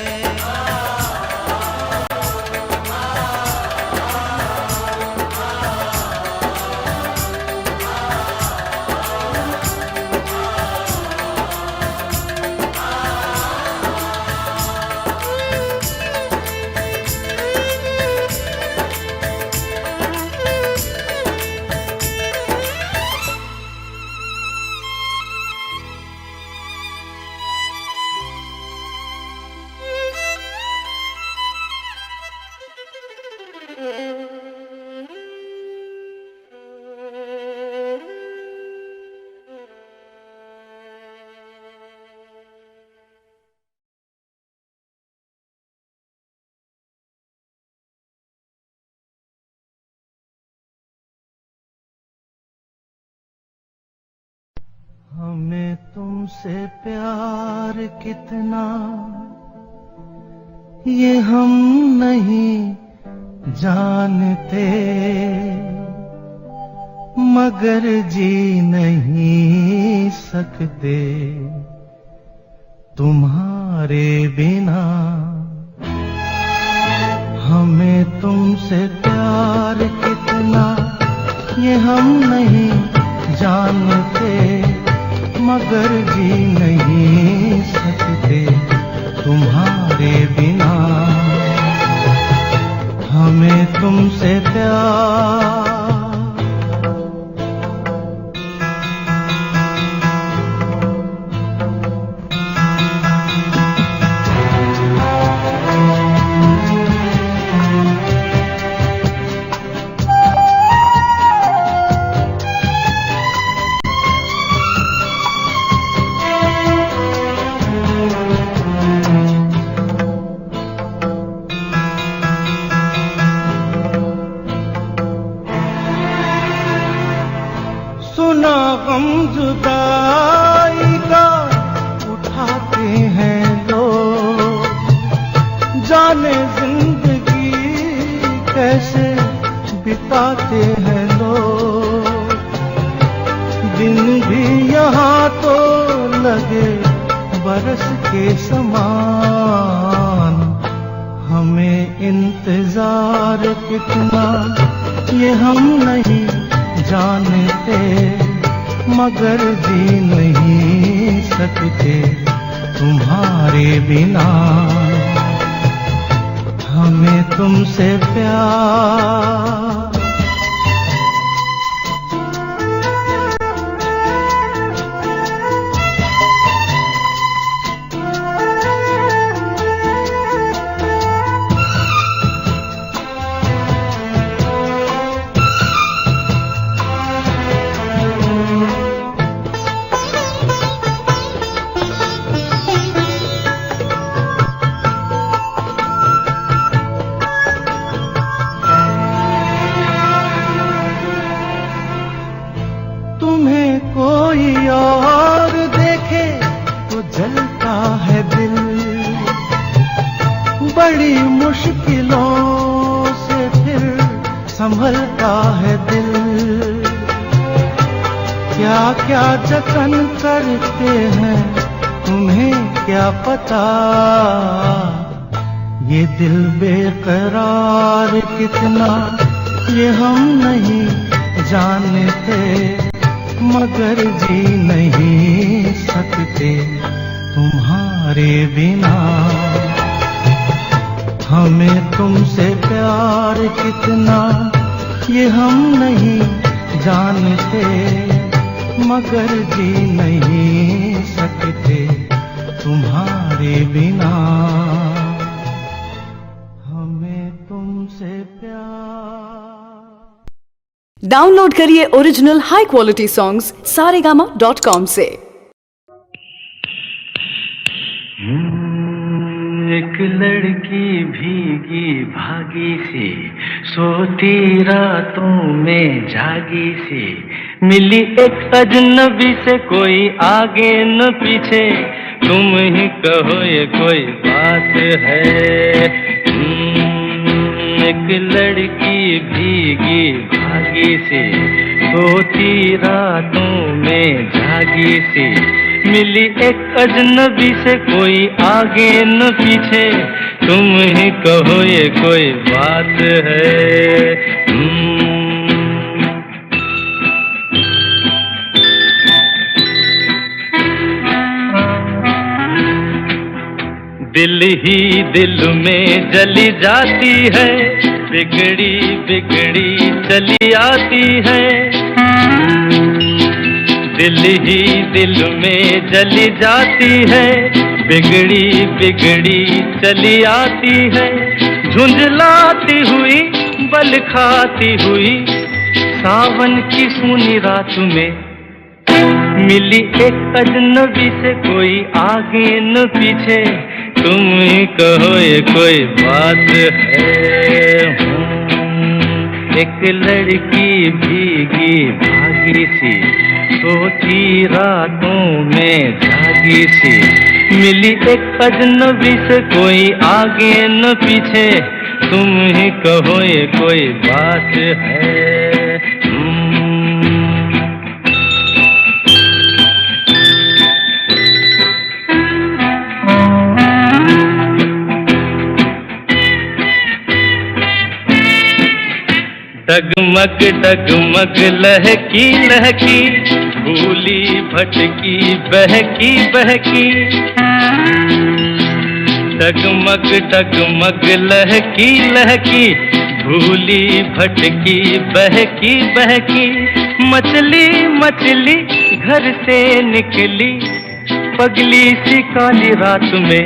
हमें तुमसे प्यार कितना ये हम नहीं जानते, मगर जी नहीं सकते तुम्हारे बिना। हमें तुमसे प्यार कितना ये हम नहीं जानते, मगर जी नहीं सकते तुम्हारे बिना। हमें तुमसे प्यार सुना गम जुदाई का उठाते हैं लोग, जाने जिंदगी कैसे बिताते हैं लोग। दिन भी यहाँ तो लगे बरस के समान। हमें इंतजार कितना ये हम नहीं जानते, मगर जी नहीं सकते तुम्हारे बिना। हमें तुमसे प्यार है दिल, बड़ी मुश्किलों से फिर संभलता है दिल। क्या क्या जतन करते हैं तुम्हें क्या पता, ये दिल बेकरार कितना ये हम नहीं जानते, मगर जी नहीं सकते तुम्हारे बिना। हमें तुमसे प्यार कितना ये हम नहीं जानते, मगर जी नहीं सकते तुम्हारे बिना। हमें तुमसे प्यार। डाउनलोड करिए original high quality songs saregama.com से। एक लड़की भीगी भागी सी, सोती रातों में जागी सी, मिली एक अजनबी से कोई आगे न पीछे, तुम ही कहो ये कोई बात है। एक लड़की भीगी भागी सी, सोती रातों में जागी सी, मिली एक अजनबी से कोई आगे न पीछे, तुम ही कहो ये कोई बात है। दिल ही दिल में जली जाती है, बिगड़ी बिगड़ी चली आती है। दिल ही दिल में जली जाती है, बिगड़ी बिगड़ी चली आती है। झुंझलाती हुई बल खाती हुई, सावन की सूनी रात में मिली एक अजनबी से कोई आगे न पीछे, तुम ही कहो ये कोई बात है। एक लड़की भीगी भागी सी, सोती रातों में जागी सी, मिली एक अजनबी से कोई आगे न पीछे, तुम ही कहो ये कोई बात है। डगमग डगमग लहकी लहकी, भूली भटकी बहकी बहकी। डगमग डगमग लहकी लहकी, भूली भटकी बहकी बहकी। मछली मछली घर से निकली, पगली सी काली रात में,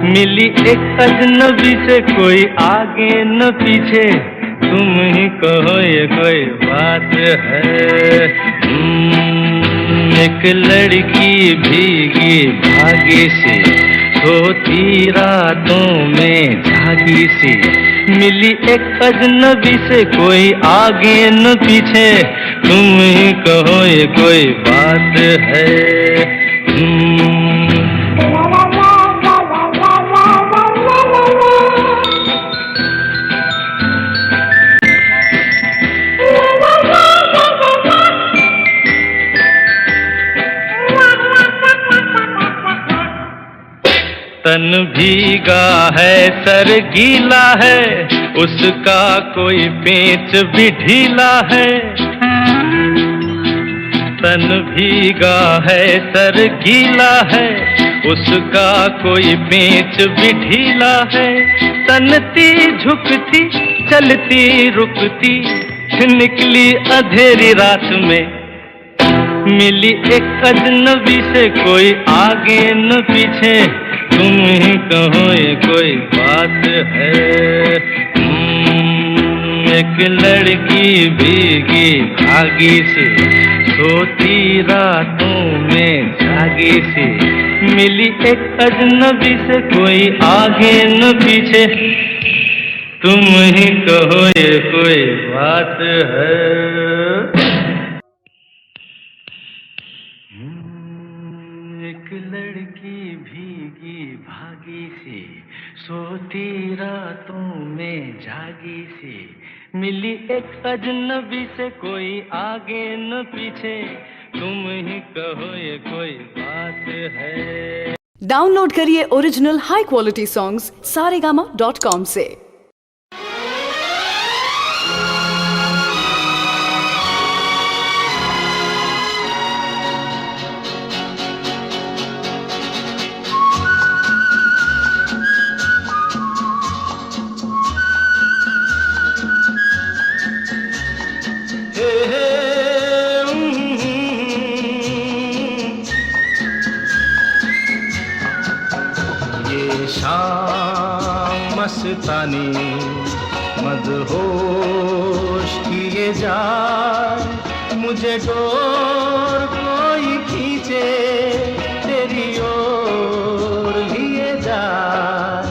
मिली एक अजनबी से कोई आगे न पीछे, तुम ही कहो ये कोई बात है। एक लड़की भीगी भागी सी, सोती रातों में जागी सी, मिली एक अजनबी से कोई आगे न पीछे, तुम ही कहो ये कोई बात है। तन भीगा है सर गीला है, उसका कोई पेच भी ढीला है। तन भीगा है सर गीला है, उसका कोई पेच भी ढीला है। तनती झुकती चलती रुकती, निकली अंधेरी रात में, मिली एक अजनबी से कोई आगे न पीछे, तुम ही कहो ये कोई बात है। एक लड़की भीगी भागी सी, सोती रातों में जागी सी, मिली एक अजनबी से कोई आगे न पीछे, तुम ही कहो ये कोई बात है। एक लड़की भीगी भागी सी सोती रातों में जागी सी मिली एक अजनबी से कोई आगे न पीछे तुम ही कहो ये कोई बात है। डाउनलोड करिए original high quality songs saregama.com से। शाम मस्तानी मदहोश किए जाए मुझे डोर कोई खींचे तेरी ओर लिए जाए।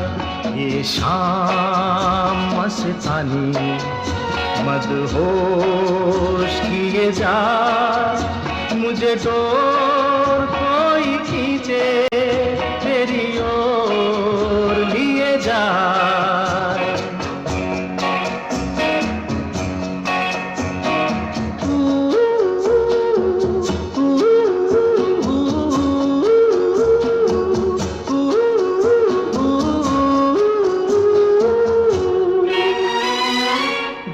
ये शाम मस्तानी मदहोश किए जाए मुझे डोर कोई खींचे तेरी ओर लिए जाए।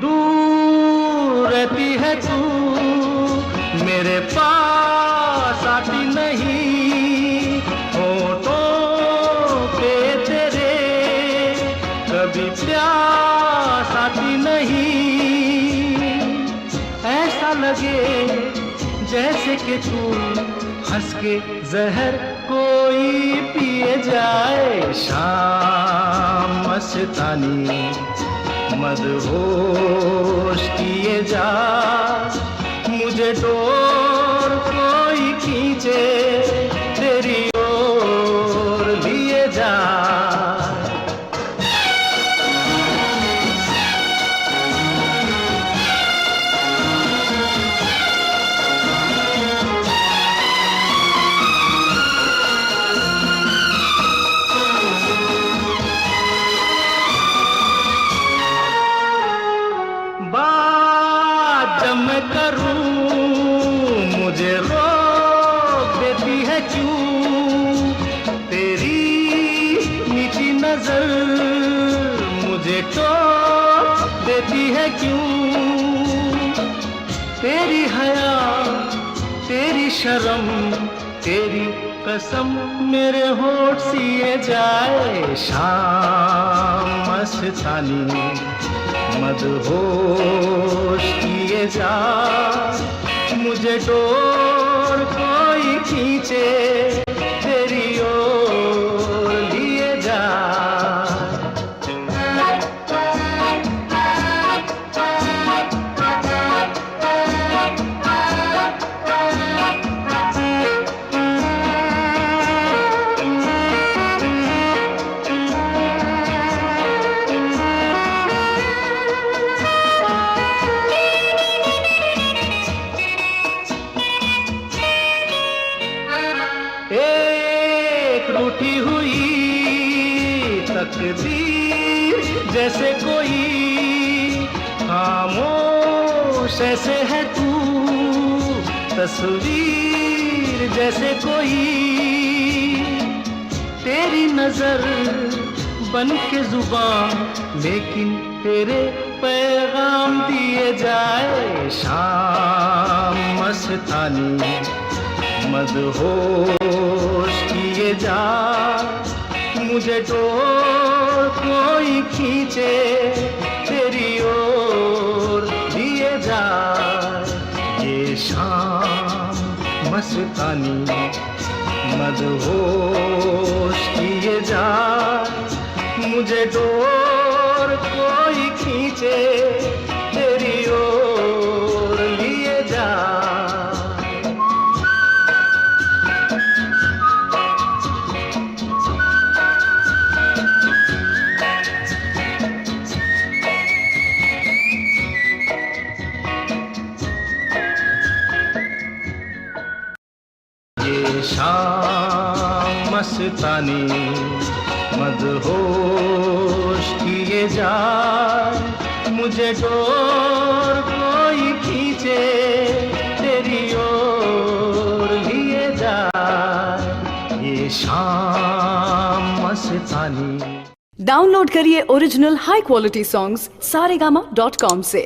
दूर रहती है तू मेरे पास आती नहीं होठों पे तेरे कभी प्यास आती नहीं। ऐसा लगे जैसे कि तू हंस के जहर कोई पिए जाए। शाम मस्तानी मदहोश किए जा मुझे डोर कोई खींचे तेरी ओर लिए जा। बात जब मैं करूं मुझे रोक देती है क्यों तेरी मीठी नजर मुझे टोक देती है क्यों। तेरी हया तेरी शर्म तेरी कसम मेरे होठ सिए जाए। शाम मस्तानी मदहोश किए जा मुझे डोर कोई खींचे तेरी ओर लिए जा। एक रूठी हुई तकदीर जैसे कोई खामोश ऐसे है तू तस्वीर जैसे कोई। तेरी नजर बन के जुबान लेकिन तेरे पैगाम दिए जाए। शाम मस्तानी मदहोश किए जा मुझे डोर कोई खींचे तेरी ओर लिए जा। ये शाम मस्तानी मदहोश किए जा मुझे डोर कोई खींचे तेरी ओर लिए जा। ये शाम मस्तानी मदहोश किए जाए, मुझे डोर कोई खींचे तेरी ओर लिए जाए, ये शाम मस्तानी। डाउनलोड करिए original high quality songs saregama.com से।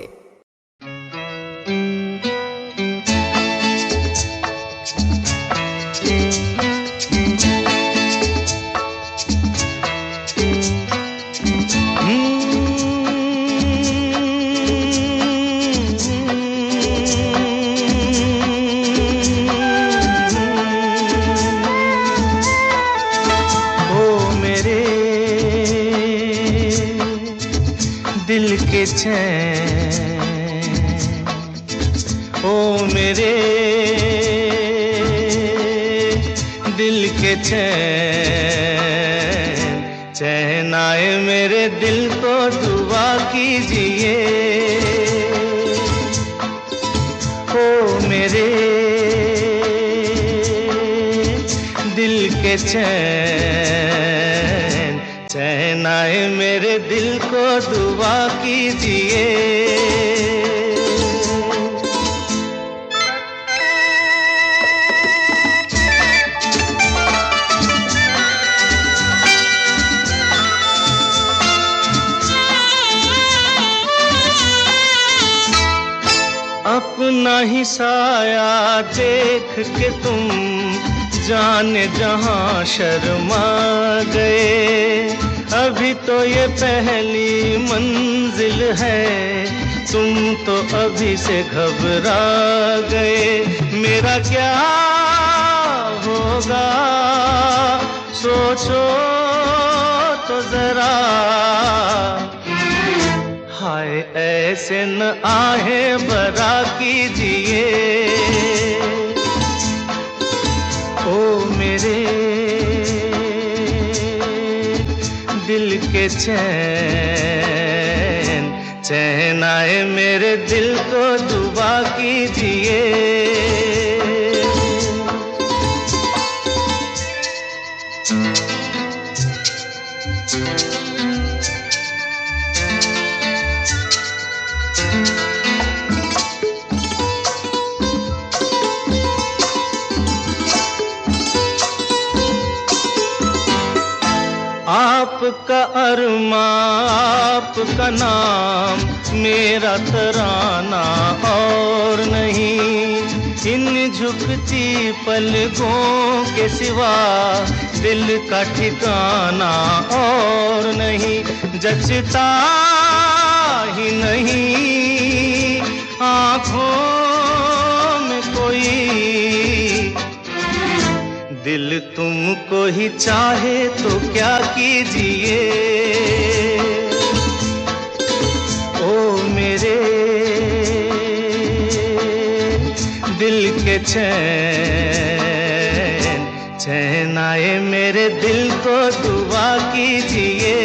दिल के चैन, ओ मेरे दिल के चैन, चैन आए मेरे दिल को दुआ कीजिए, ओ मेरे दिल के चैन, चैन आए मेरे दिल को दुआ कीजिए। अपना ही साया देख के तुम जाने जहां शर्मा गए, अभी तो ये पहली मंजिल है, तुम तो अभी से घबरा गए, मेरा क्या होगा सोचो तो जरा, हाय ऐसे न आहे बरा कीजिए, ओ मेरे दिल के चैन, चैन आए मेरे दिल को दुआ कीजिए। आपका अरमा आपका नाम मेरा तराना और नहीं, इन झुकती पलकों के सिवा दिल का ठिकाना और नहीं, जचता ही नहीं आँखों में कोई, दिल तुमको ही चाहे तो क्या कीजिए, ओ मेरे दिल के चैन, चैन आए मेरे दिल को दुआ कीजिए।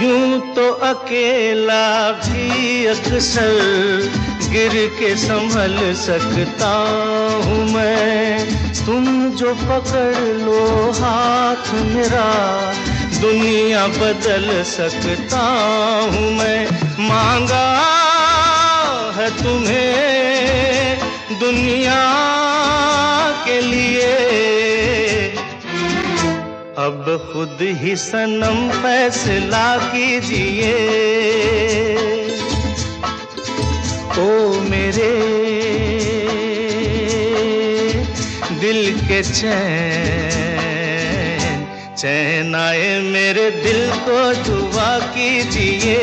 यूं तो अकेला भी अक्सर गिर के संभल सकता हूँ मैं, तुम जो पकड़ लो हाथ मेरा दुनिया बदल सकता हूँ मैं, मांगा है तुम्हें दुनिया के लिए, अब खुद ही सनम फैसला कीजिए, ओ मेरे दिल के चैन, चैन आए मेरे दिल को दुआ कीजिए,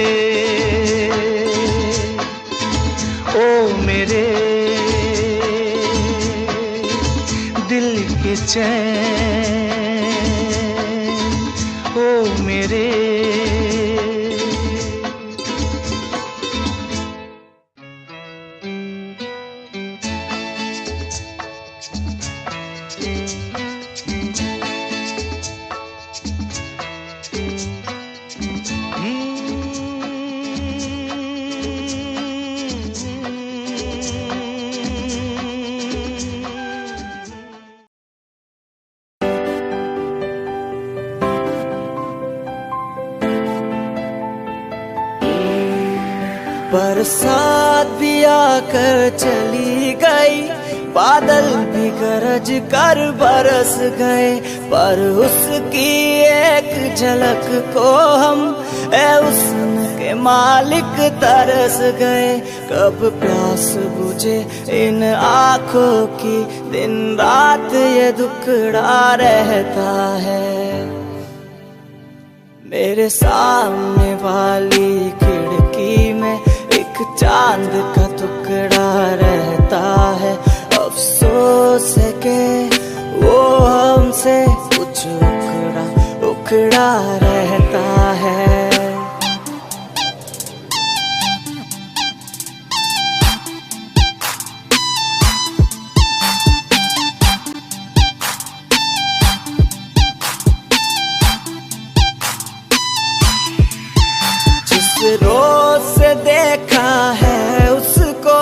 ओ मेरे दिल के चैन, ओ मेरे बरसात भी आकर चली गई, बादल भी गरज कर बरस गए, पर उसकी एक झलक को हम उसके मालिक तरस गए। कब प्यास बुझे इन आँखों की, दिन रात ये दुखड़ा रहता है। मेरे सामने वाली खिड़की में एक चांद का टुकड़ा रहता है, अफसोस है कि वो हमसे कुछ उखड़ा उखड़ा रहता है। रोज से देखा है उसको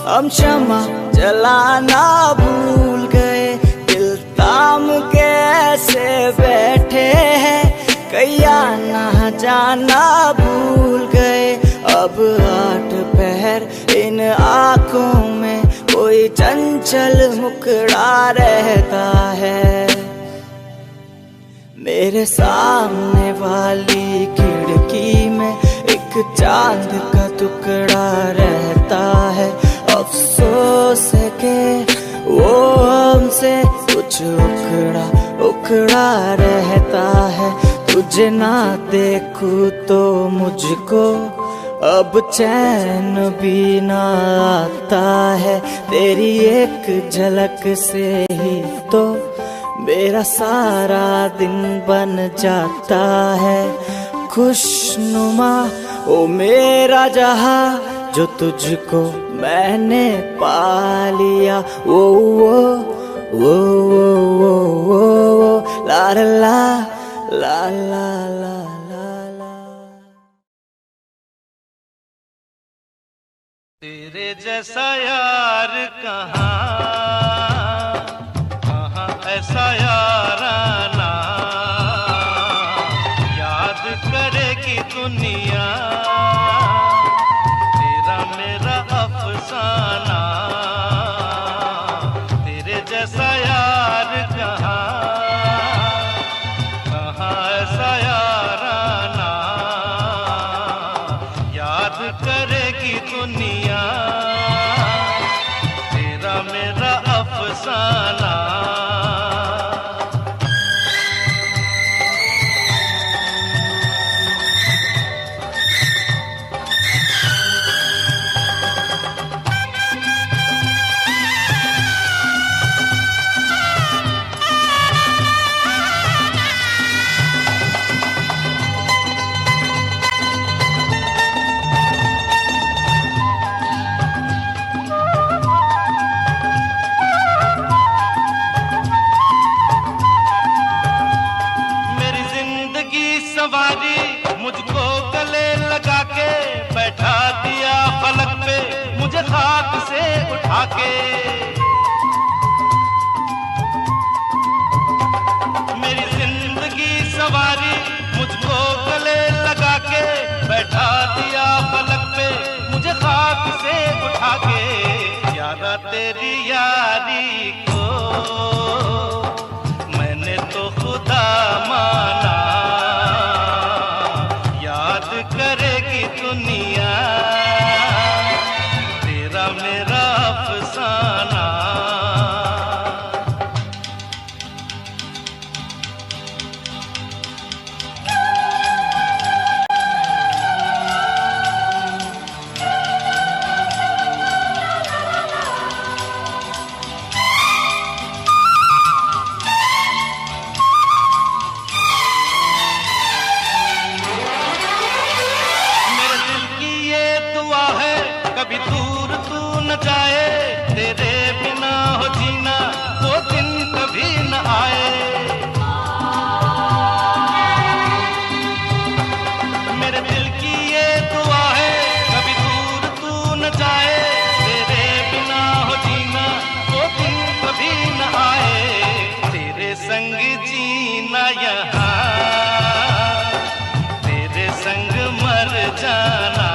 हम क्षमा जलाना भूल गए, दिल ताम के ऐसे बैठे हैं कैया ना जाना भूल गए। अब 8 पहर इन आँखों में कोई चंचल मुखड़ा रहता है। मेरे सामने वाली खिड़की में एक चांद का टुकड़ा रहता है, अफसोस है कि वो हमसे कुछ उखड़ा उखड़ा रहता है। तुझे ना देखूं तो मुझको अब चैन भी ना आता है, तेरी एक झलक से ही तो मेरा सारा दिन बन जाता है। खुशनुमा ओ मेरा जहां जो तुझको मैंने पा लिया, वो ला ला ला ला ला ला। तेरे जैसा यार कहाँ ऐसा याराना, याद करेगी दुनिया तेरा मेरा अफसाना। तेरे जैसा यार कहाँ ऐसा याराना, याद करेगी दुनिया तेरा मेरा अफसाना। मुझको गले लगा के बैठा दिया फलक पे, मुझे खाक से उठा के। मेरी जिंदगी सवारी मुझको गले लगा के बैठा दिया फलक पे, मुझे खाक से उठा के। यारा तेरी यारी को मैंने तो खुदा माना, करेगी दुनिया तेरा मेरा अफसाना। कभी दूर तू न जाए, तेरे बिना हो जीना वो दिन कभी न आए। मेरे दिल की ये दुआ है कभी दूर तू न जाए, तेरे बिना हो जीना वो दिन कभी न आए। तेरे संग जीना यहाँ, तेरे संग मर जाना,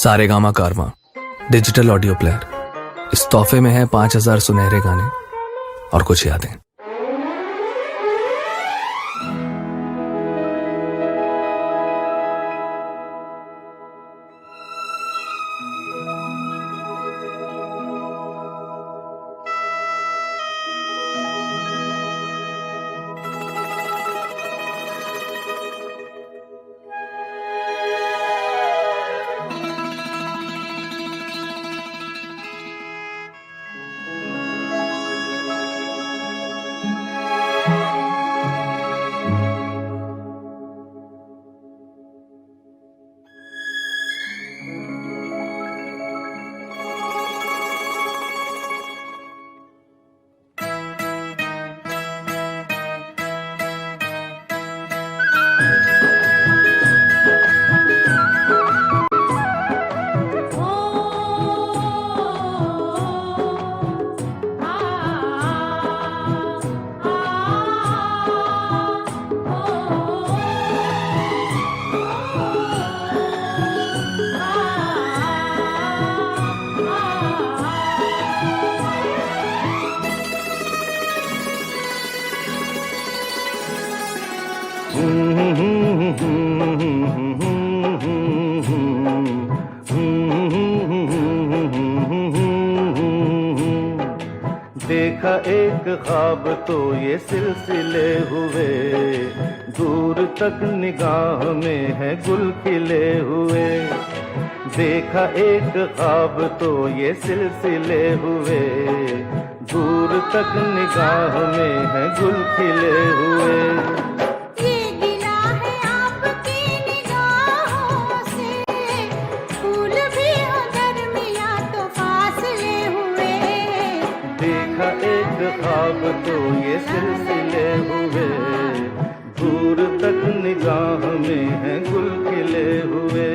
सारेगामा कारवां डिजिटल ऑडियो प्लेयर। इस तोहफे में है 5000 सुनहरे गाने और कुछ यादें। देखा एक ख्वाब तो ये सिलसिले हुए, दूर तक निगाह में है गुल खिले हुए। देखा एक ख्वाब तो ये सिलसिले हुए, दूर तक निगाह में है गुल खिले हुए। ये गिला है आपकी निगाहों से, फूल भी हो दरमियां तो फासले हुए। देखा एक ख्वाब तो ये सिलसिले हुए, दूर तक निगाह में है गुल खिले हुए।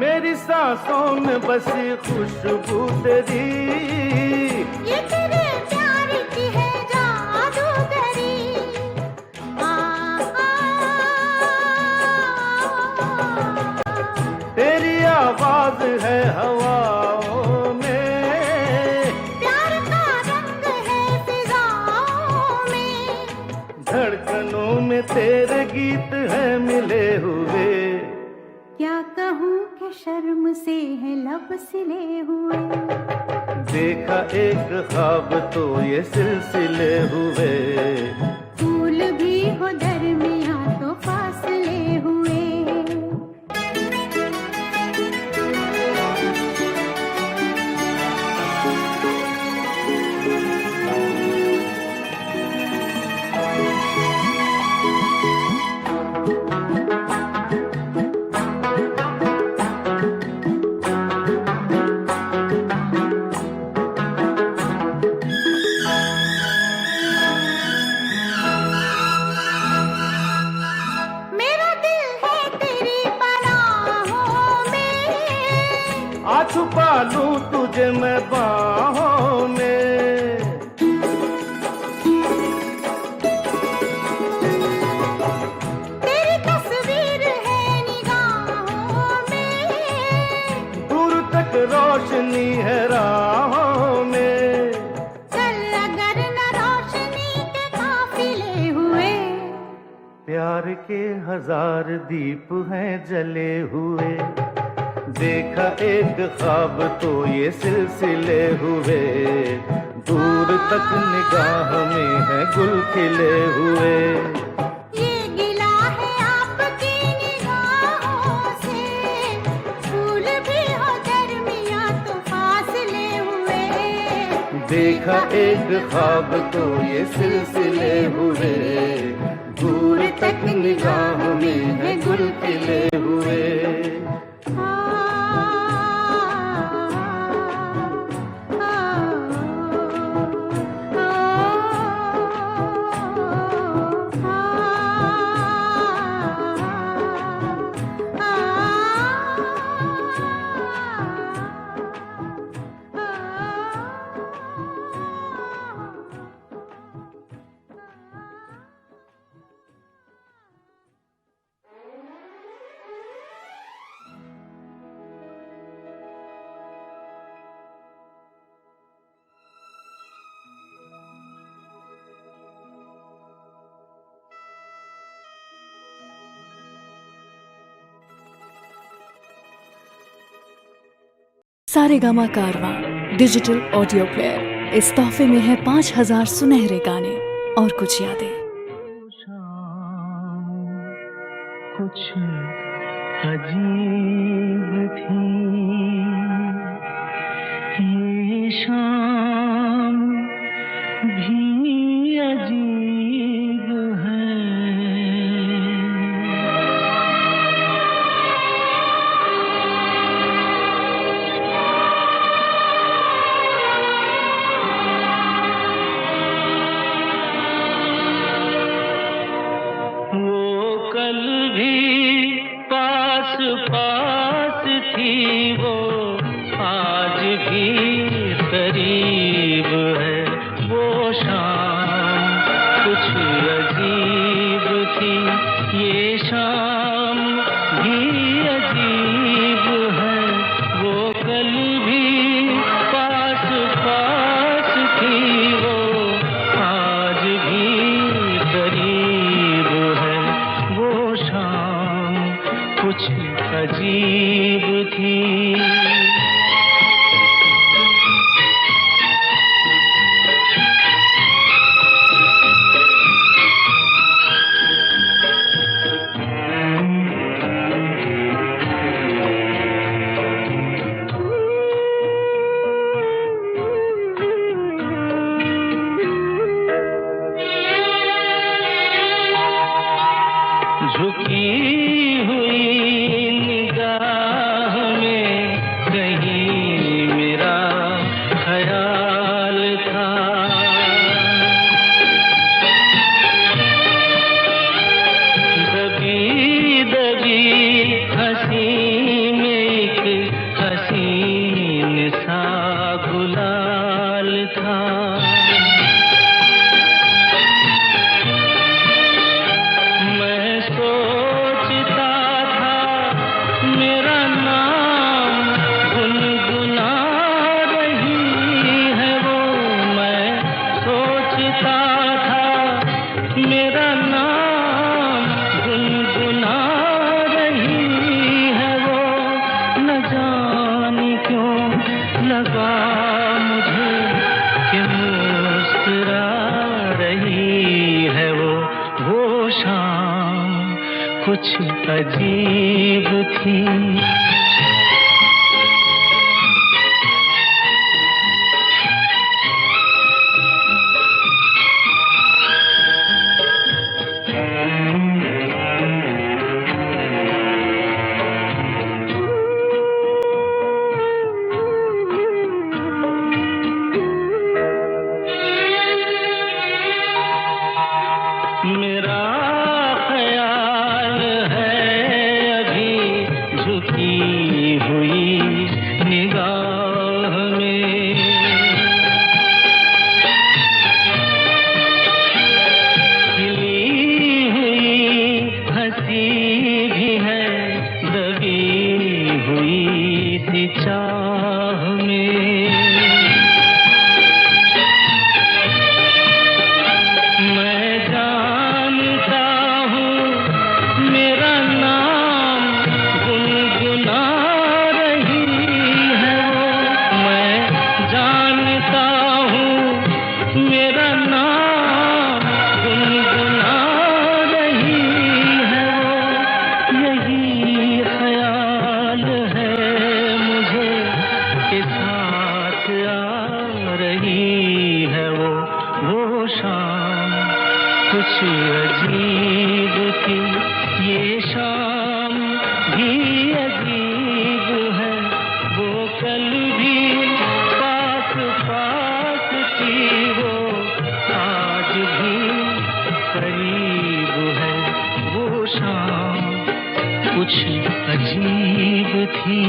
मेरी सांसों में बसी खुशबू तेरी, ये तेरे प्यार की है जादूगरी। तेरी आवाज है हवाओं में, प्यार का रंग है फिजाओं में। धड़कनों में तेरे गीत हैं मिले हुए। क्या कहूँ कि शर्म से है लब सिले हुए। देखा एक ख्वाब तो ये सिलसिले हुए, फूल भी हो दरमियां तो फासले हुए। मेरा दिल है तेरी पनाहों में, आ छुपा लूं तुझे मैं बाहों में। तेरी तस्वीर है निगाहों में। दूर तक रोशनी है राहों में। चल अगर न रोशनी के काफिले हुए। प्यार के 1000 दीप हैं जले हुए। देखा एक ख्वाब तो ये सिलसिले हुए, दूर तक निगाह में है गुल खिले हुए। ये गिला है आपकी निगाहों से, फूल भी हो दरमियां तो फासले हुए। देखा एक ख्वाब तो ये सिलसिले हुए, दूर तक निगाह में है गुल खिले हुए। आ सारेगामा कारवां डिजिटल ऑडियो प्लेयर। इस तोहफे में है 5000 सुनहरे गाने और कुछ यादें। कुछ अजीब थी ये शाम भी अजीब है। वो कल भी पास पास थी, वो आज भी करीब है। वो शाम कुछ अजीब थी ये शाम भी अजीब है। वो कल भी पास पास थी, वो आज भी करीब है। वो शाम कुछ अजीब थी। झुकी हुई निगाह में कहीं मेरा ख्याल था। दबी दबी हंसी में एक हसीन सा गुलाल था। मैं सोचता था मेरा नाम गुनगुना रही है वो। मैं सोचता था मेरा नाम गुनगुना रही है वो। न जाने क्यों लगा मुझे कि मुस्कुरा रही है वो। वो शाम कुछ अजीब थी। मेरा ख्याल है अभी झुकी हुई निगाह में। खिली हुई हंसी भी है दबी हुई सी चाह में। मैं जानता हूँ मेरा नाम गुनगुना रही है वो। मैं जानता हूँ मेरा नाम गुनगुना रही है वो। यही ख्याल है मुझे के साथ आ रही है वो। वो शाम कुछ अजीब थी ये शाम भी अजीब है। वो कल भी पास पास थी, वो आज भी करीब है। वो शाम कुछ अजीब थी।